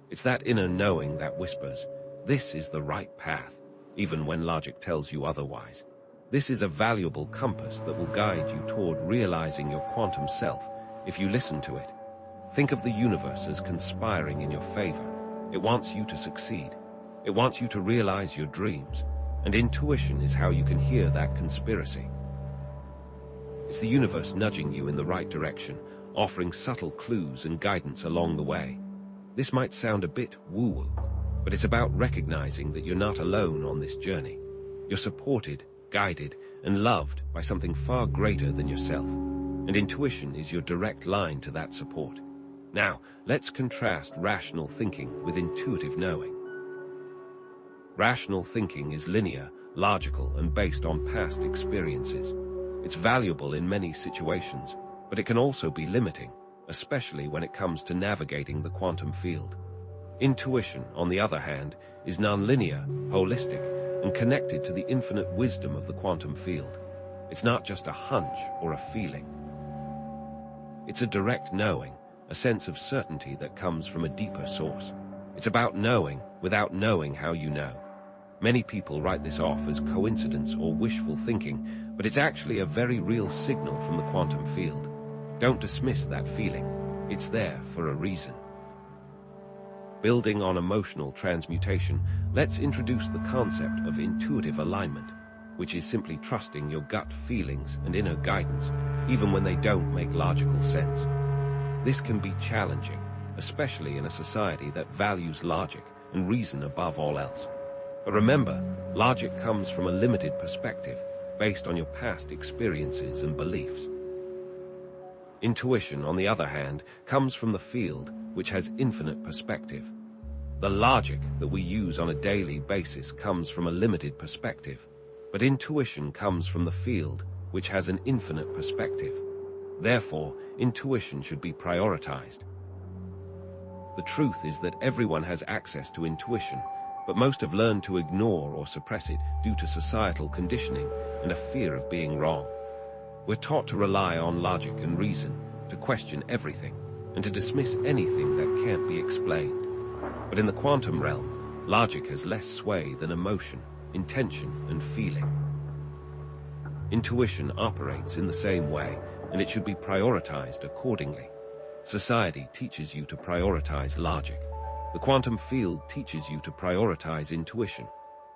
It's that inner knowing that whispers, "This is the right path," even when logic tells you otherwise. This is a valuable compass that will guide you toward realizing your quantum self if you listen to it. Think of the universe as conspiring in your favor. It wants you to succeed. It wants you to realize your dreams. And intuition is how you can hear that conspiracy. It's the universe nudging you in the right direction, offering subtle clues and guidance along the way. This might sound a bit woo-woo, but it's about recognizing that you're not alone on this journey. You're supported, guided, and loved by something far greater than yourself. And intuition is your direct line to that support. Now, let's contrast rational thinking with intuitive knowing. Rational thinking is linear, logical, and based on past experiences. It's valuable in many situations, but it can also be limiting, especially when it comes to navigating the quantum field. Intuition, on the other hand, is nonlinear, holistic, and connected to the infinite wisdom of the quantum field. It's not just a hunch or a feeling. It's a direct knowing, a sense of certainty that comes from a deeper source. It's about knowing without knowing how you know. Many people write this off as coincidence or wishful thinking, but it's actually a very real signal from the quantum field. Don't dismiss that feeling. It's there for a reason. Building on emotional transmutation, let's introduce the concept of intuitive alignment, which is simply trusting your gut feelings and inner guidance, even when they don't make logical sense. This can be challenging, especially in a society that values logic and reason above all else. But remember, logic comes from a limited perspective, based on your past experiences and beliefs. Intuition, on the other hand, comes from the field, which has infinite perspective. The logic that we use on a daily basis comes from a limited perspective, but intuition comes from the field, which has an infinite perspective. Therefore, intuition should be prioritized. The truth is that everyone has access to intuition, but most have learned to ignore or suppress it due to societal conditioning and a fear of being wrong. We're taught to rely on logic and reason, to question everything, and to dismiss anything that can't be explained. But in the quantum realm, logic has less sway than emotion, intention, and feeling. Intuition operates in the same way, and it should be prioritized accordingly. Society teaches you to prioritize logic. The quantum field teaches you to prioritize intuition.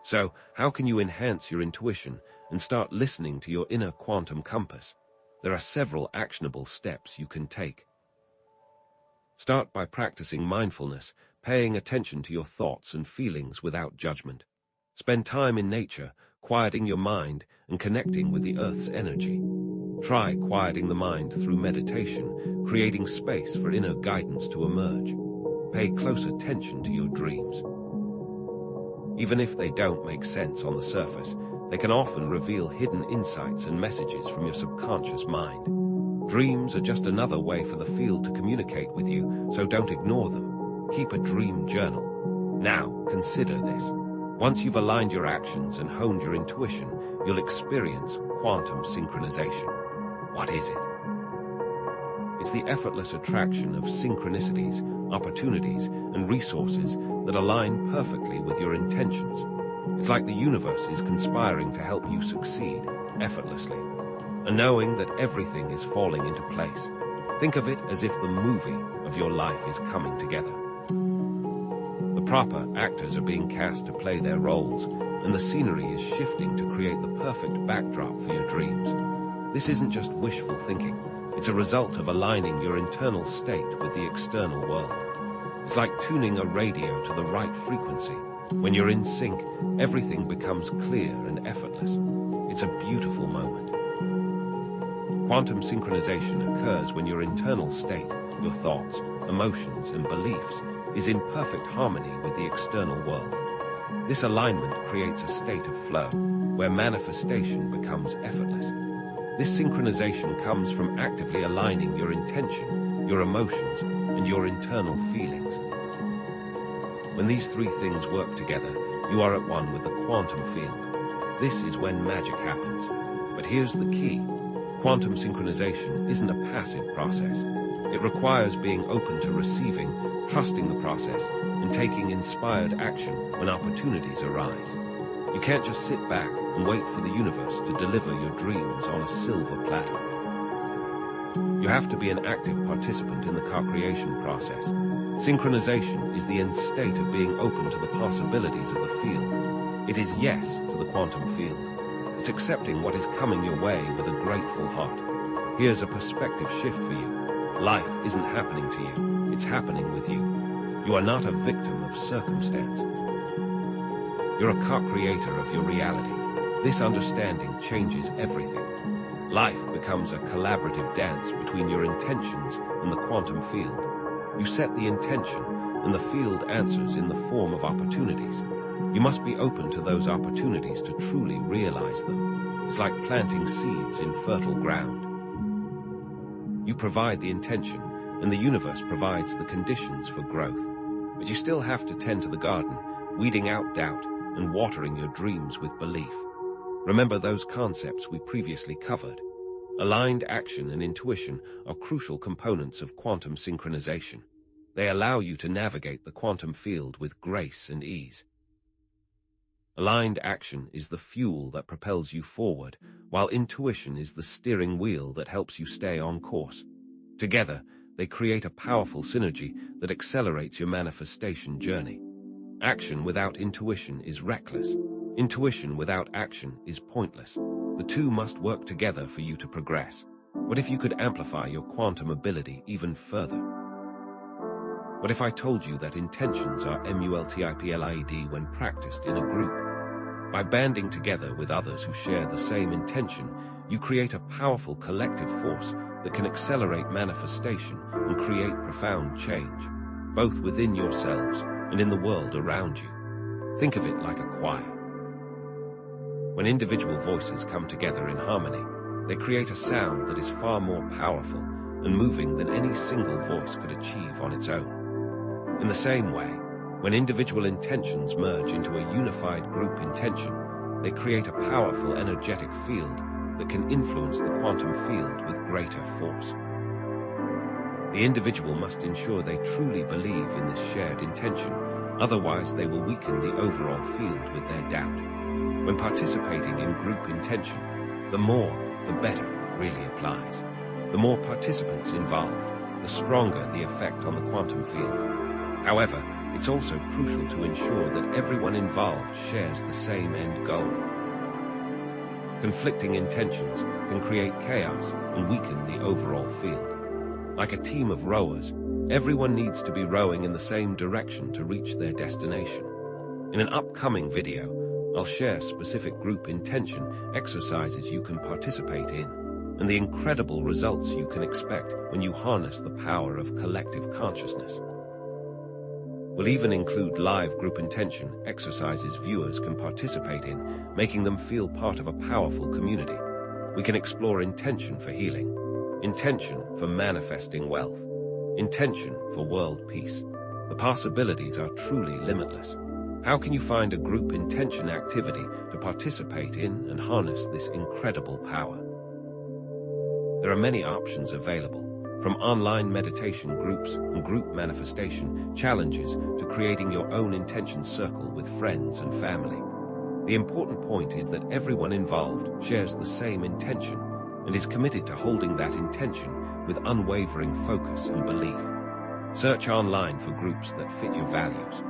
So, how can you enhance your intuition and start listening to your inner quantum compass? There are several actionable steps you can take. Start by practicing mindfulness, paying attention to your thoughts and feelings without judgment. Spend time in nature, quieting your mind and connecting with the Earth's energy. Try quieting the mind through meditation, creating space for inner guidance to emerge. Pay close attention to your dreams. Even if they don't make sense on the surface, they can often reveal hidden insights and messages from your subconscious mind. Dreams are just another way for the field to communicate with you, so don't ignore them. Keep a dream journal. Now, consider this. Once you've aligned your actions and honed your intuition, you'll experience quantum synchronization. What is it? It's the effortless attraction of synchronicities, opportunities, and resources that align perfectly with your intentions. It's like the universe is conspiring to help you succeed effortlessly, and knowing that everything is falling into place. Think of it as if the movie of your life is coming together. The proper actors are being cast to play their roles, and the scenery is shifting to create the perfect backdrop for your dreams. This isn't just wishful thinking. It's a result of aligning your internal state with the external world. It's like tuning a radio to the right frequency. When you're in sync, everything becomes clear and effortless. It's a beautiful moment. Quantum synchronization occurs when your internal state, your thoughts, emotions, and beliefs, is in perfect harmony with the external world. This alignment creates a state of flow, where manifestation becomes effortless. This synchronization comes from actively aligning your intention, your emotions, and your internal feelings. When these three things work together, you are at one with the quantum field. This is when magic happens. But here's the key. Quantum synchronization isn't a passive process. It requires being open to receiving, trusting the process, and taking inspired action when opportunities arise. You can't just sit back and wait for the universe to deliver your dreams on a silver platter. You have to be an active participant in the co-creation process. Synchronization is the end state of being open to the possibilities of the field. It is yes to the quantum field. It's accepting what is coming your way with a grateful heart. Here's a perspective shift for you. Life isn't happening to you, it's happening with you. You are not a victim of circumstance. You're a co-creator of your reality. This understanding changes everything. Life becomes a collaborative dance between your intentions and the quantum field. You set the intention, and the field answers in the form of opportunities. You must be open to those opportunities to truly realize them. It's like planting seeds in fertile ground. You provide the intention, and the universe provides the conditions for growth. But you still have to tend to the garden, weeding out doubt and watering your dreams with belief. Remember those concepts we previously covered. Aligned action and intuition are crucial components of quantum synchronization. They allow you to navigate the quantum field with grace and ease. Aligned action is the fuel that propels you forward, while intuition is the steering wheel that helps you stay on course. Together, they create a powerful synergy that accelerates your manifestation journey. Action without intuition is reckless. Intuition without action is pointless. The two must work together for you to progress. What if you could amplify your quantum ability even further? What if I told you that intentions are multiplied when practiced in a group? By banding together with others who share the same intention, you create a powerful collective force that can accelerate manifestation and create profound change, both within yourselves and in the world around you. Think of it like a choir. When individual voices come together in harmony, they create a sound that is far more powerful and moving than any single voice could achieve on its own. In the same way, when individual intentions merge into a unified group intention, they create a powerful energetic field that can influence the quantum field with greater force. The individual must ensure they truly believe in this shared intention, otherwise they will weaken the overall field with their doubt. When participating in group intention, the more, the better really applies. The more participants involved, the stronger the effect on the quantum field. However, it's also crucial to ensure that everyone involved shares the same end goal. Conflicting intentions can create chaos and weaken the overall field. Like a team of rowers, everyone needs to be rowing in the same direction to reach their destination. In an upcoming video, I'll share specific group intention exercises you can participate in, and the incredible results you can expect when you harness the power of collective consciousness. We'll even include live group intention exercises viewers can participate in, making them feel part of a powerful community. We can explore intention for healing, intention for manifesting wealth, intention for world peace. The possibilities are truly limitless. How can you find a group intention activity to participate in and harness this incredible power? There are many options available, from online meditation groups and group manifestation challenges to creating your own intention circle with friends and family. The important point is that everyone involved shares the same intention and is committed to holding that intention with unwavering focus and belief. Search online for groups that fit your values.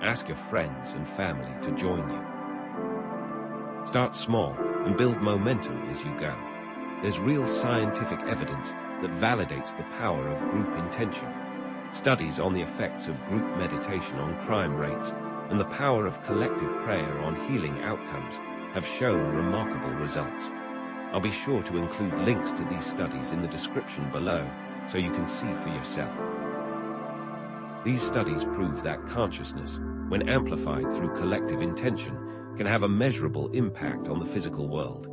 Ask your friends and family to join you. Start small and build momentum as you go. There's real scientific evidence that validates the power of group intention. Studies on the effects of group meditation on crime rates and the power of collective prayer on healing outcomes have shown remarkable results. I'll be sure to include links to these studies in the description below so you can see for yourself. These studies prove that consciousness, when amplified through collective intention, can have a measurable impact on the physical world.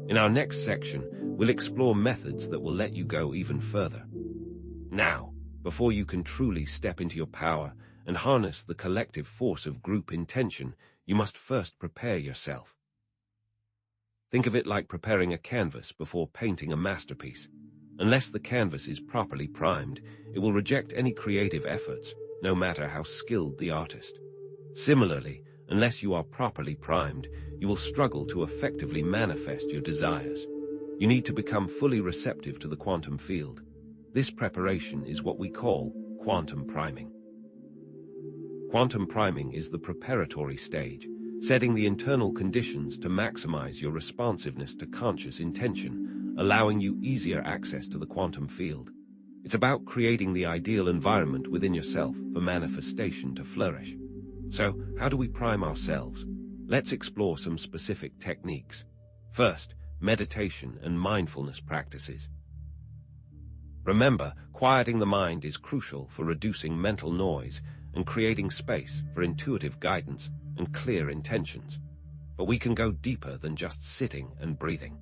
In our next section, we'll explore methods that will let you go even further. Now, before you can truly step into your power and harness the collective force of group intention, you must first prepare yourself. Think of it like preparing a canvas before painting a masterpiece. Unless the canvas is properly primed, it will reject any creative efforts, no matter how skilled the artist. Similarly, unless you are properly primed, you will struggle to effectively manifest your desires. You need to become fully receptive to the quantum field. This preparation is what we call quantum priming. Quantum priming is the preparatory stage, setting the internal conditions to maximize your responsiveness to conscious intention, allowing you easier access to the quantum field. It's about creating the ideal environment within yourself for manifestation to flourish. So, how do we prime ourselves? Let's explore some specific techniques. First, meditation and mindfulness practices. Remember, quieting the mind is crucial for reducing mental noise and creating space for intuitive guidance and clear intentions. But we can go deeper than just sitting and breathing.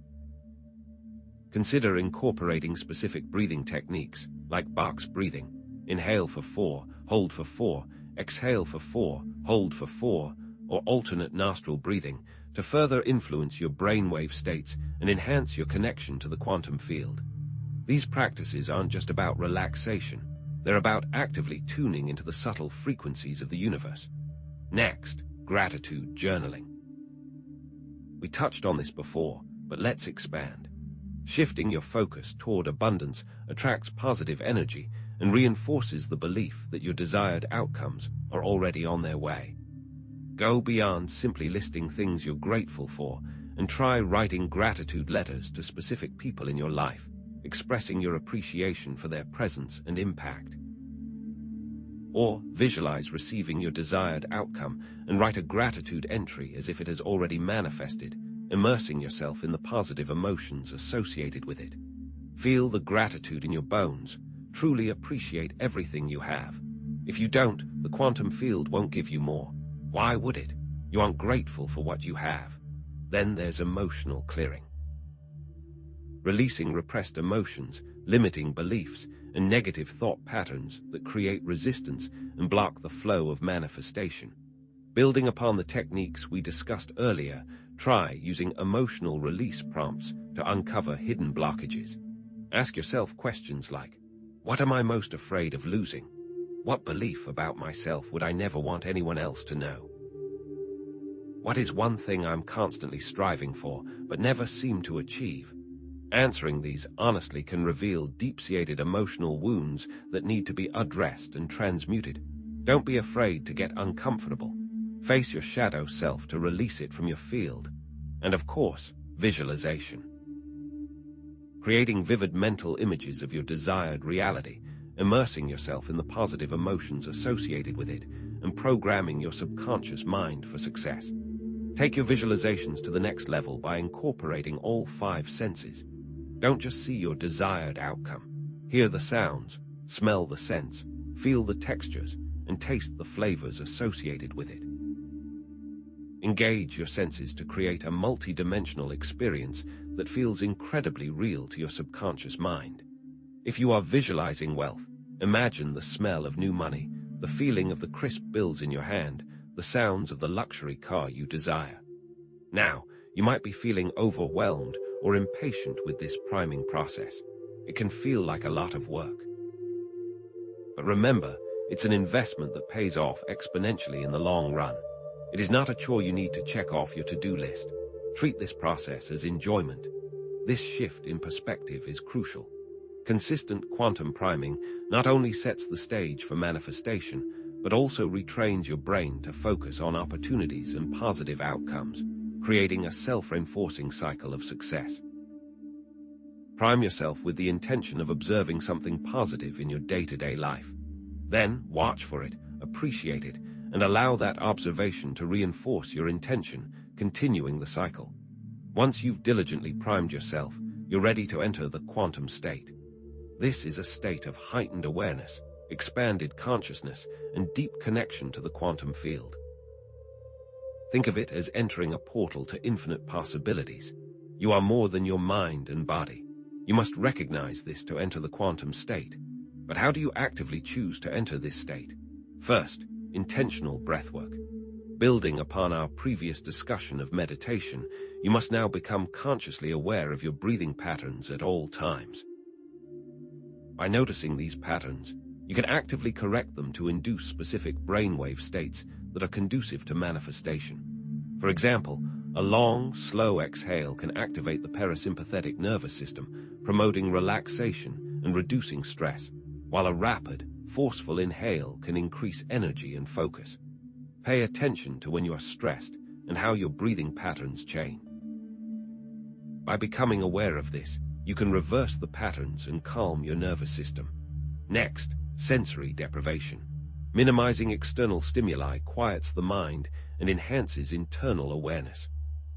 Consider incorporating specific breathing techniques, like box breathing. Inhale for 4, hold for 4, exhale for 4, hold for 4, or alternate nostril breathing to further influence your brainwave states and enhance your connection to the quantum field. These practices aren't just about relaxation, they're about actively tuning into the subtle frequencies of the universe. Next, gratitude journaling. We touched on this before, but let's expand. Shifting your focus toward abundance attracts positive energy and reinforces the belief that your desired outcomes are already on their way. Go beyond simply listing things you're grateful for and try writing gratitude letters to specific people in your life, expressing your appreciation for their presence and impact. Or visualize receiving your desired outcome and write a gratitude entry as if it has already manifested, immersing yourself in the positive emotions associated with it. Feel the gratitude in your bones. Truly appreciate everything you have. If you don't, the quantum field won't give you more. Why would it? You aren't grateful for what you have. Then there's emotional clearing. Releasing repressed emotions, limiting beliefs, and negative thought patterns that create resistance and block the flow of manifestation. Building upon the techniques we discussed earlier, try using emotional release prompts to uncover hidden blockages. Ask yourself questions like, what am I most afraid of losing? What belief about myself would I never want anyone else to know? What is one thing I'm constantly striving for but never seem to achieve? Answering these honestly can reveal deep-seated emotional wounds that need to be addressed and transmuted. Don't be afraid to get uncomfortable. Face your shadow self to release it from your field. And of course, visualization. Creating vivid mental images of your desired reality, immersing yourself in the positive emotions associated with it, and programming your subconscious mind for success. Take your visualizations to the next level by incorporating all 5 senses. Don't just see your desired outcome. Hear the sounds, smell the scents, feel the textures, and taste the flavors associated with it. Engage your senses to create a multidimensional experience that feels incredibly real to your subconscious mind. If you are visualizing wealth, imagine the smell of new money, the feeling of the crisp bills in your hand, the sounds of the luxury car you desire. Now, you might be feeling overwhelmed or impatient with this priming process. It can feel like a lot of work. But remember, it's an investment that pays off exponentially in the long run. It is not a chore you need to check off your to-do list. Treat this process as enjoyment. This shift in perspective is crucial. Consistent quantum priming not only sets the stage for manifestation, but also retrains your brain to focus on opportunities and positive outcomes, creating a self-reinforcing cycle of success. Prime yourself with the intention of observing something positive in your day-to-day life. Then watch for it, appreciate it, and allow that observation to reinforce your intention, continuing the cycle. Once you've diligently primed yourself, you're ready to enter the quantum state. This is a state of heightened awareness, expanded consciousness, and deep connection to the quantum field. Think of it as entering a portal to infinite possibilities. You are more than your mind and body. You must recognize this to enter the quantum state. But how do you actively choose to enter this state? First, intentional breathwork. Building upon our previous discussion of meditation, you must now become consciously aware of your breathing patterns at all times. By noticing these patterns, you can actively correct them to induce specific brainwave states that are conducive to manifestation. For example, a long, slow exhale can activate the parasympathetic nervous system, promoting relaxation and reducing stress, while a rapid, forceful inhale can increase energy and focus. Pay attention to when you are stressed and how your breathing patterns change. By becoming aware of this, you can reverse the patterns and calm your nervous system. Next, sensory deprivation. Minimizing external stimuli quiets the mind and enhances internal awareness.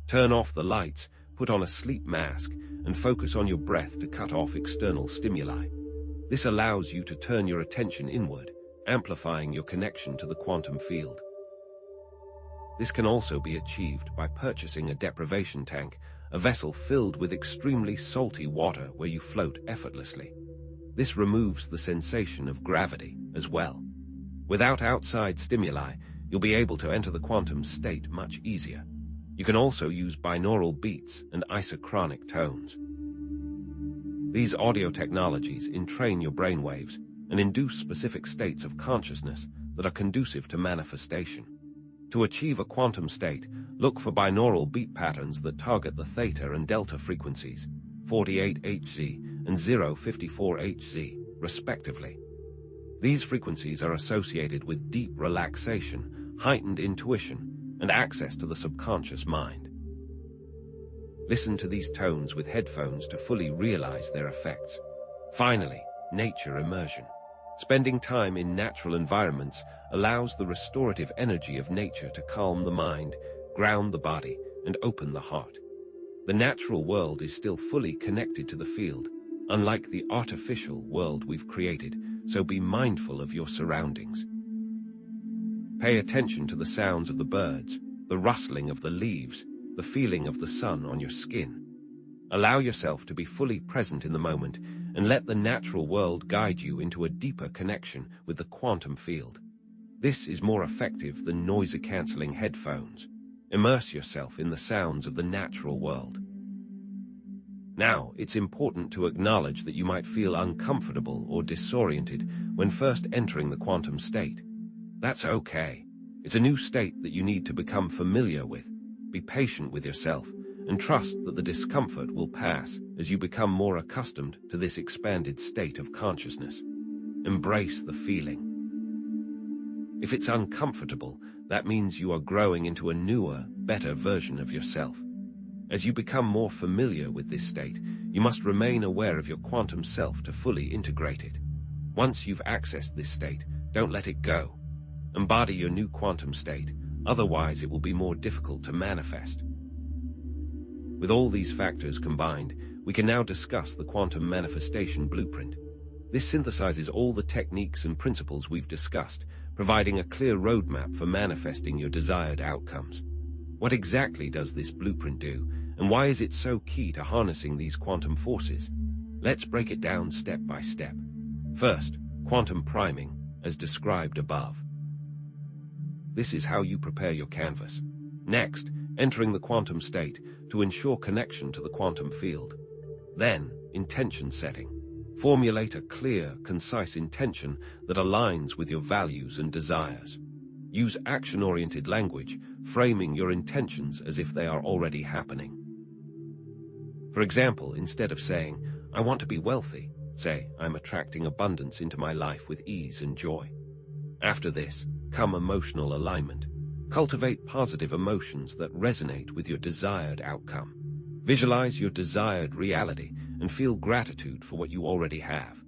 Turn off the lights, put on a sleep mask, and focus on your breath to cut off external stimuli. This allows you to turn your attention inward, amplifying your connection to the quantum field. This can also be achieved by purchasing a deprivation tank, a vessel filled with extremely salty water where you float effortlessly. This removes the sensation of gravity as well. Without outside stimuli, you'll be able to enter the quantum state much easier. You can also use binaural beats and isochronic tones. These audio technologies entrain your brainwaves and induce specific states of consciousness that are conducive to manifestation. To achieve a quantum state, look for binaural beat patterns that target the theta and delta frequencies, 48 Hz and 054 Hz, respectively. These frequencies are associated with deep relaxation, heightened intuition, and access to the subconscious mind. Listen to these tones with headphones to fully realize their effects. Finally, nature immersion. Spending time in natural environments allows the restorative energy of nature to calm the mind, ground the body, and open the heart. The natural world is still fully connected to the field, unlike the artificial world we've created, so be mindful of your surroundings. Pay attention to the sounds of the birds, the rustling of the leaves, the feeling of the sun on your skin. Allow yourself to be fully present in the moment and let the natural world guide you into a deeper connection with the quantum field. This is more effective than noise-canceling headphones. Immerse yourself in the sounds of the natural world. Now, it's important to acknowledge that you might feel uncomfortable or disoriented when first entering the quantum state. That's okay. It's a new state that you need to become familiar with. Be patient with yourself and trust that the discomfort will pass as you become more accustomed to this expanded state of consciousness. Embrace the feeling. If it's uncomfortable, that means you are growing into a newer, better version of yourself. As you become more familiar with this state, you must remain aware of your quantum self to fully integrate it. Once you've accessed this state, don't let it go. Embody your new quantum state, Otherwise, it will be more difficult to manifest. With all these factors combined, we can now discuss the quantum manifestation blueprint. This synthesizes all the techniques and principles we've discussed, providing a clear roadmap for manifesting your desired outcomes. What exactly does this blueprint do, and why is it so key to harnessing these quantum forces? Let's break it down step by step. First, quantum priming, as described above. This is how you prepare your canvas. Next, entering the quantum state to ensure connection to the quantum field. Then, intention setting. Formulate a clear, concise intention that aligns with your values and desires. Use action-oriented language, framing your intentions as if they are already happening. For example, instead of saying, "I want to be wealthy," say, "I'm attracting abundance into my life with ease and joy." After this, come emotional alignment. Cultivate positive emotions that resonate with your desired outcome. Visualize your desired reality and feel gratitude for what you already have.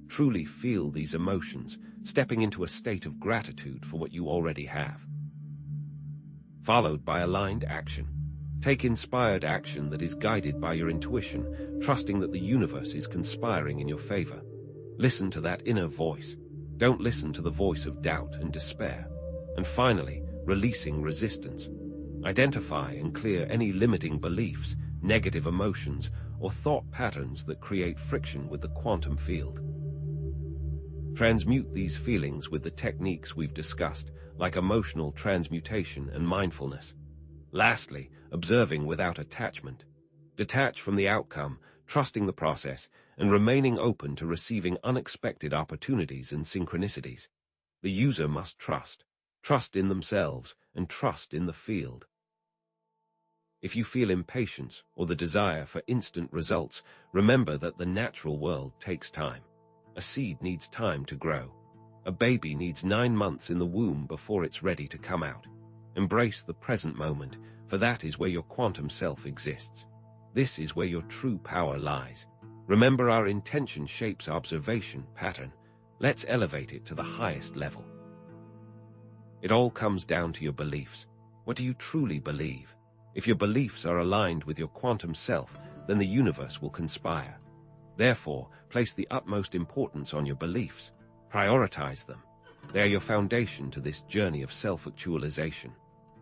Truly feel these emotions, stepping into a state of gratitude for what you already have. Followed by aligned action. Take inspired action that is guided by your intuition, trusting that the universe is conspiring in your favor. Listen to that inner voice. Don't listen to the voice of doubt and despair. And finally, releasing resistance. Identify and clear any limiting beliefs, negative emotions, or thought patterns that create friction with the quantum field. Transmute these feelings with the techniques we've discussed, like emotional transmutation and mindfulness. Lastly, observing without attachment. Detach from the outcome, trusting the process, and remaining open to receiving unexpected opportunities and synchronicities. The user must trust in themselves, and trust in the field. If you feel impatience or the desire for instant results, remember that the natural world takes time. A seed needs time to grow. A baby needs 9 months in the womb before it's ready to come out. Embrace the present moment, for that is where your quantum self exists. This is where your true power lies. Remember, our intention shapes observation pattern. Let's elevate it to the highest level. It all comes down to your beliefs. What do you truly believe? If your beliefs are aligned with your quantum self, then the universe will conspire. Therefore, place the utmost importance on your beliefs. Prioritize them. They are your foundation to this journey of self-actualization.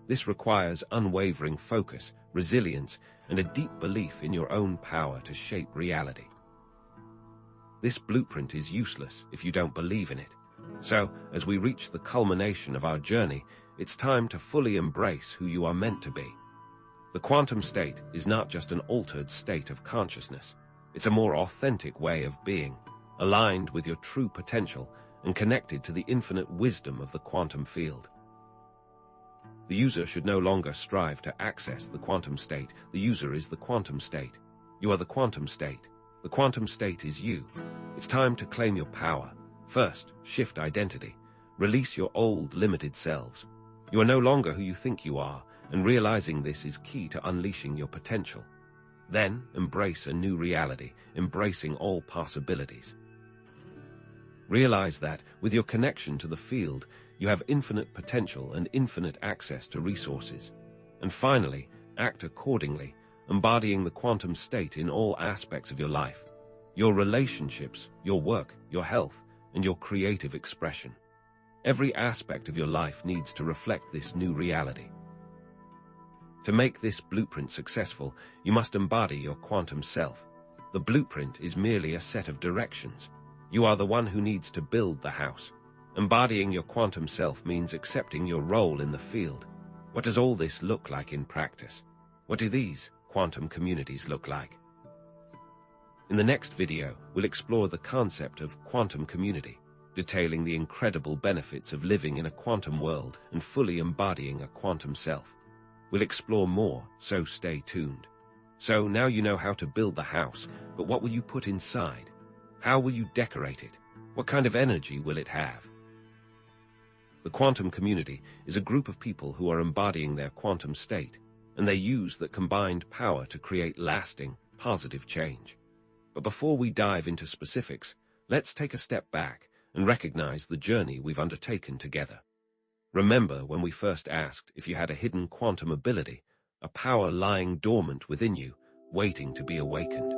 This requires unwavering focus, resilience, and a deep belief in your own power to shape reality. This blueprint is useless if you don't believe in it. So, as we reach the culmination of our journey, it's time to fully embrace who you are meant to be. The quantum state is not just an altered state of consciousness. It's a more authentic way of being, aligned with your true potential and connected to the infinite wisdom of the quantum field. The user should no longer strive to access the quantum state. The user is the quantum state. You are the quantum state. The quantum state is you. It's time to claim your power. First, shift identity. Release your old, limited selves. You are no longer who you think you are, and realizing this is key to unleashing your potential. Then, embrace a new reality, embracing all possibilities. Realize that, with your connection to the field, you have infinite potential and infinite access to resources. And finally, act accordingly, embodying the quantum state in all aspects of your life. Your relationships, your work, your health, and your creative expression. Every aspect of your life needs to reflect this new reality. To make this blueprint successful, you must embody your quantum self. The blueprint is merely a set of directions. You are the one who needs to build the house. Embodying your quantum self means accepting your role in the field. What does all this look like in practice? What do these quantum communities look like? In the next video, we'll explore the concept of quantum community, detailing the incredible benefits of living in a quantum world and fully embodying a quantum self. We'll explore more, so stay tuned. So now you know how to build the house, but what will you put inside? How will you decorate it? What kind of energy will it have? The quantum community is a group of people who are embodying their quantum state, and they use that combined power to create lasting, positive change. But before we dive into specifics, let's take a step back and recognize the journey we've undertaken together. Remember when we first asked if you had a hidden quantum ability, a power lying dormant within you, waiting to be awakened.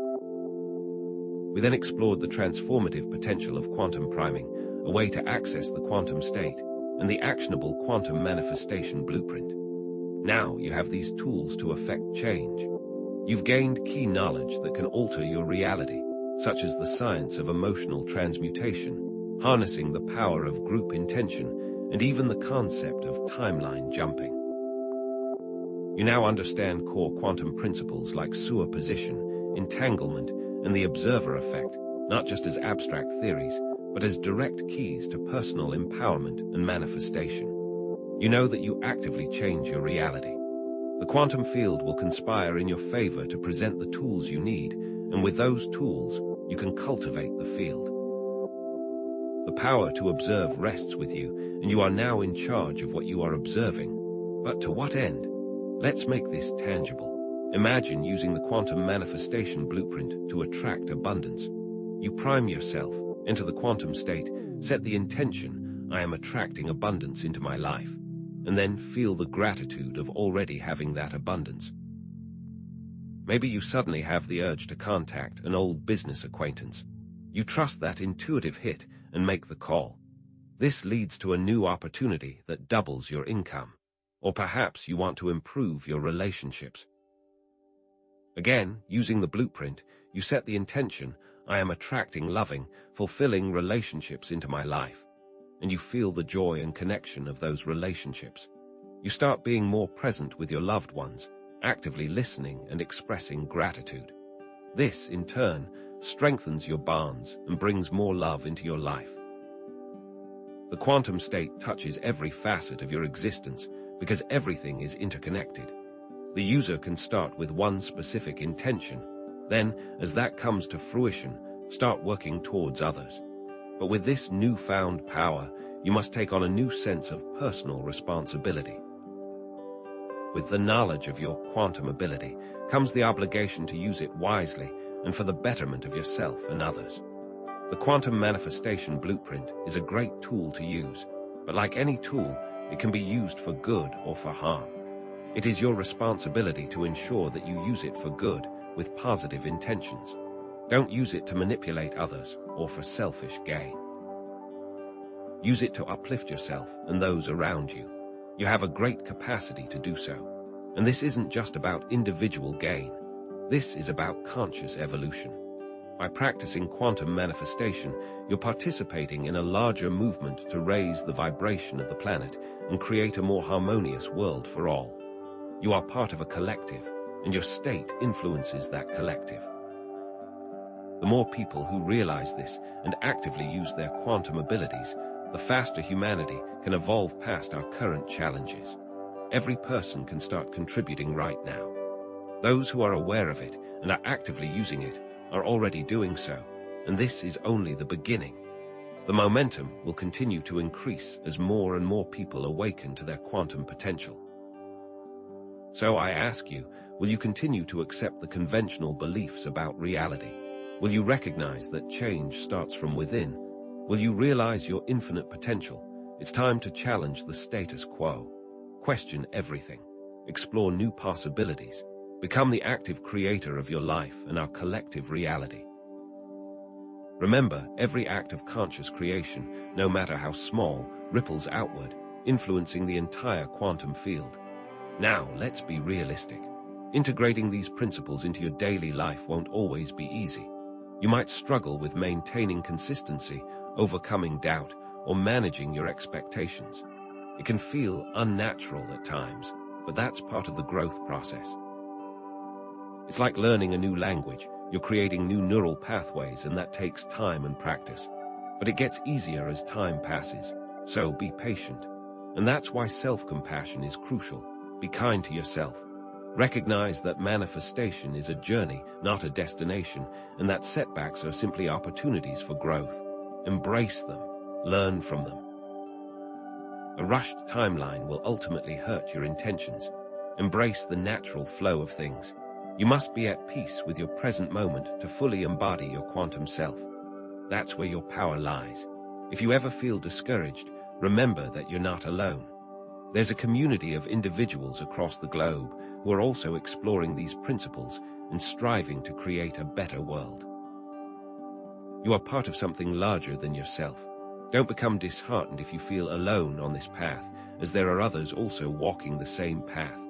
We then explored the transformative potential of quantum priming, a way to access the quantum state, and the actionable quantum manifestation blueprint. Now you have these tools to effect change. You've gained key knowledge that can alter your reality, such as the science of emotional transmutation, harnessing the power of group intention, and even the concept of timeline jumping. You now understand core quantum principles like superposition, entanglement, and the observer effect, not just as abstract theories, but as direct keys to personal empowerment and manifestation. You know that you actively change your reality. The quantum field will conspire in your favor to present the tools you need, and with those tools, you can cultivate the field. The power to observe rests with you, and you are now in charge of what you are observing. But to what end? Let's make this tangible. Imagine using the quantum manifestation blueprint to attract abundance. You prime yourself, enter the quantum state, set the intention, I am attracting abundance into my life, and then feel the gratitude of already having that abundance. Maybe you suddenly have the urge to contact an old business acquaintance. You trust that intuitive hit and make the call. This leads to a new opportunity that doubles your income. Or perhaps you want to improve your relationships. Again, using the blueprint, you set the intention, I am attracting loving, fulfilling relationships into my life. And you feel the joy and connection of those relationships. You start being more present with your loved ones, actively listening and expressing gratitude. This, in turn, strengthens your bonds and brings more love into your life. The quantum state touches every facet of your existence because everything is interconnected. The user can start with one specific intention, then, as that comes to fruition, start working towards others. But with this newfound power, you must take on a new sense of personal responsibility. With the knowledge of your quantum ability comes the obligation to use it wisely and for the betterment of yourself and others. The quantum manifestation blueprint is a great tool to use, but like any tool, it can be used for good or for harm. It is your responsibility to ensure that you use it for good with positive intentions. Don't use it to manipulate others or for selfish gain. Use it to uplift yourself and those around you. You have a great capacity to do so. And this isn't just about individual gain. This is about conscious evolution. By practicing quantum manifestation, you're participating in a larger movement to raise the vibration of the planet and create a more harmonious world for all. You are part of a collective, and your state influences that collective. The more people who realize this and actively use their quantum abilities, the faster humanity can evolve past our current challenges. Every person can start contributing right now. Those who are aware of it and are actively using it are already doing so, and this is only the beginning. The momentum will continue to increase as more and more people awaken to their quantum potential. So I ask you, will you continue to accept the conventional beliefs about reality? Will you recognize that change starts from within? Will you realize your infinite potential? It's time to challenge the status quo. Question everything. Explore new possibilities. Become the active creator of your life and our collective reality. Remember, every act of conscious creation, no matter how small, ripples outward, influencing the entire quantum field. Now, let's be realistic. Integrating these principles into your daily life won't always be easy. You might struggle with maintaining consistency, overcoming doubt, or managing your expectations. It can feel unnatural at times, but that's part of the growth process. It's like learning a new language. You're creating new neural pathways, and that takes time and practice. But it gets easier as time passes, so be patient. And that's why self-compassion is crucial. Be kind to yourself. Recognize that manifestation is a journey, not a destination, and that setbacks are simply opportunities for growth. Embrace them. Learn from them. A rushed timeline will ultimately hurt your intentions. Embrace the natural flow of things. You must be at peace with your present moment to fully embody your quantum self. That's where your power lies. If you ever feel discouraged, remember that you're not alone. There's a community of individuals across the globe who are also exploring these principles and striving to create a better world. You are part of something larger than yourself. Don't become disheartened if you feel alone on this path, as there are others also walking the same path.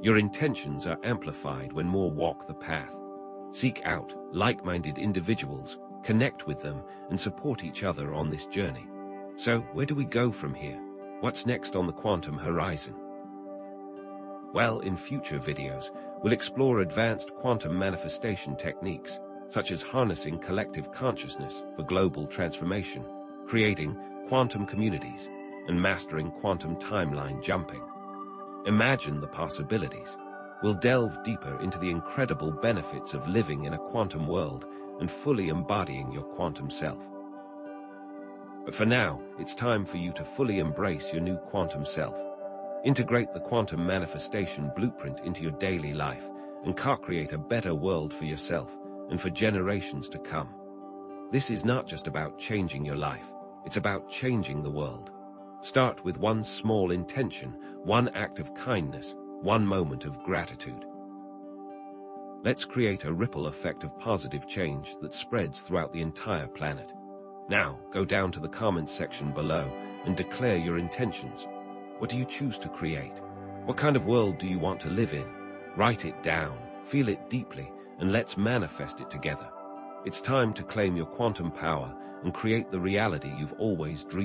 Your intentions are amplified when more walk the path. Seek out like-minded individuals, connect with them, and support each other on this journey. So, where do we go from here? What's next on the quantum horizon? Well, in future videos, we'll explore advanced quantum manifestation techniques, such as harnessing collective consciousness for global transformation, creating quantum communities, and mastering quantum timeline jumping. Imagine the possibilities. We'll delve deeper into the incredible benefits of living in a quantum world and fully embodying your quantum self. But for now, it's time for you to fully embrace your new quantum self. Integrate the quantum manifestation blueprint into your daily life and co-create a better world for yourself and for generations to come. This is not just about changing your life, it's about changing the world. Start with one small intention, one act of kindness, one moment of gratitude. Let's create a ripple effect of positive change that spreads throughout the entire planet. Now, go down to the comments section below and declare your intentions. What do you choose to create? What kind of world do you want to live in? Write it down, feel it deeply, and let's manifest it together. It's time to claim your quantum power and create the reality you've always dreamed of.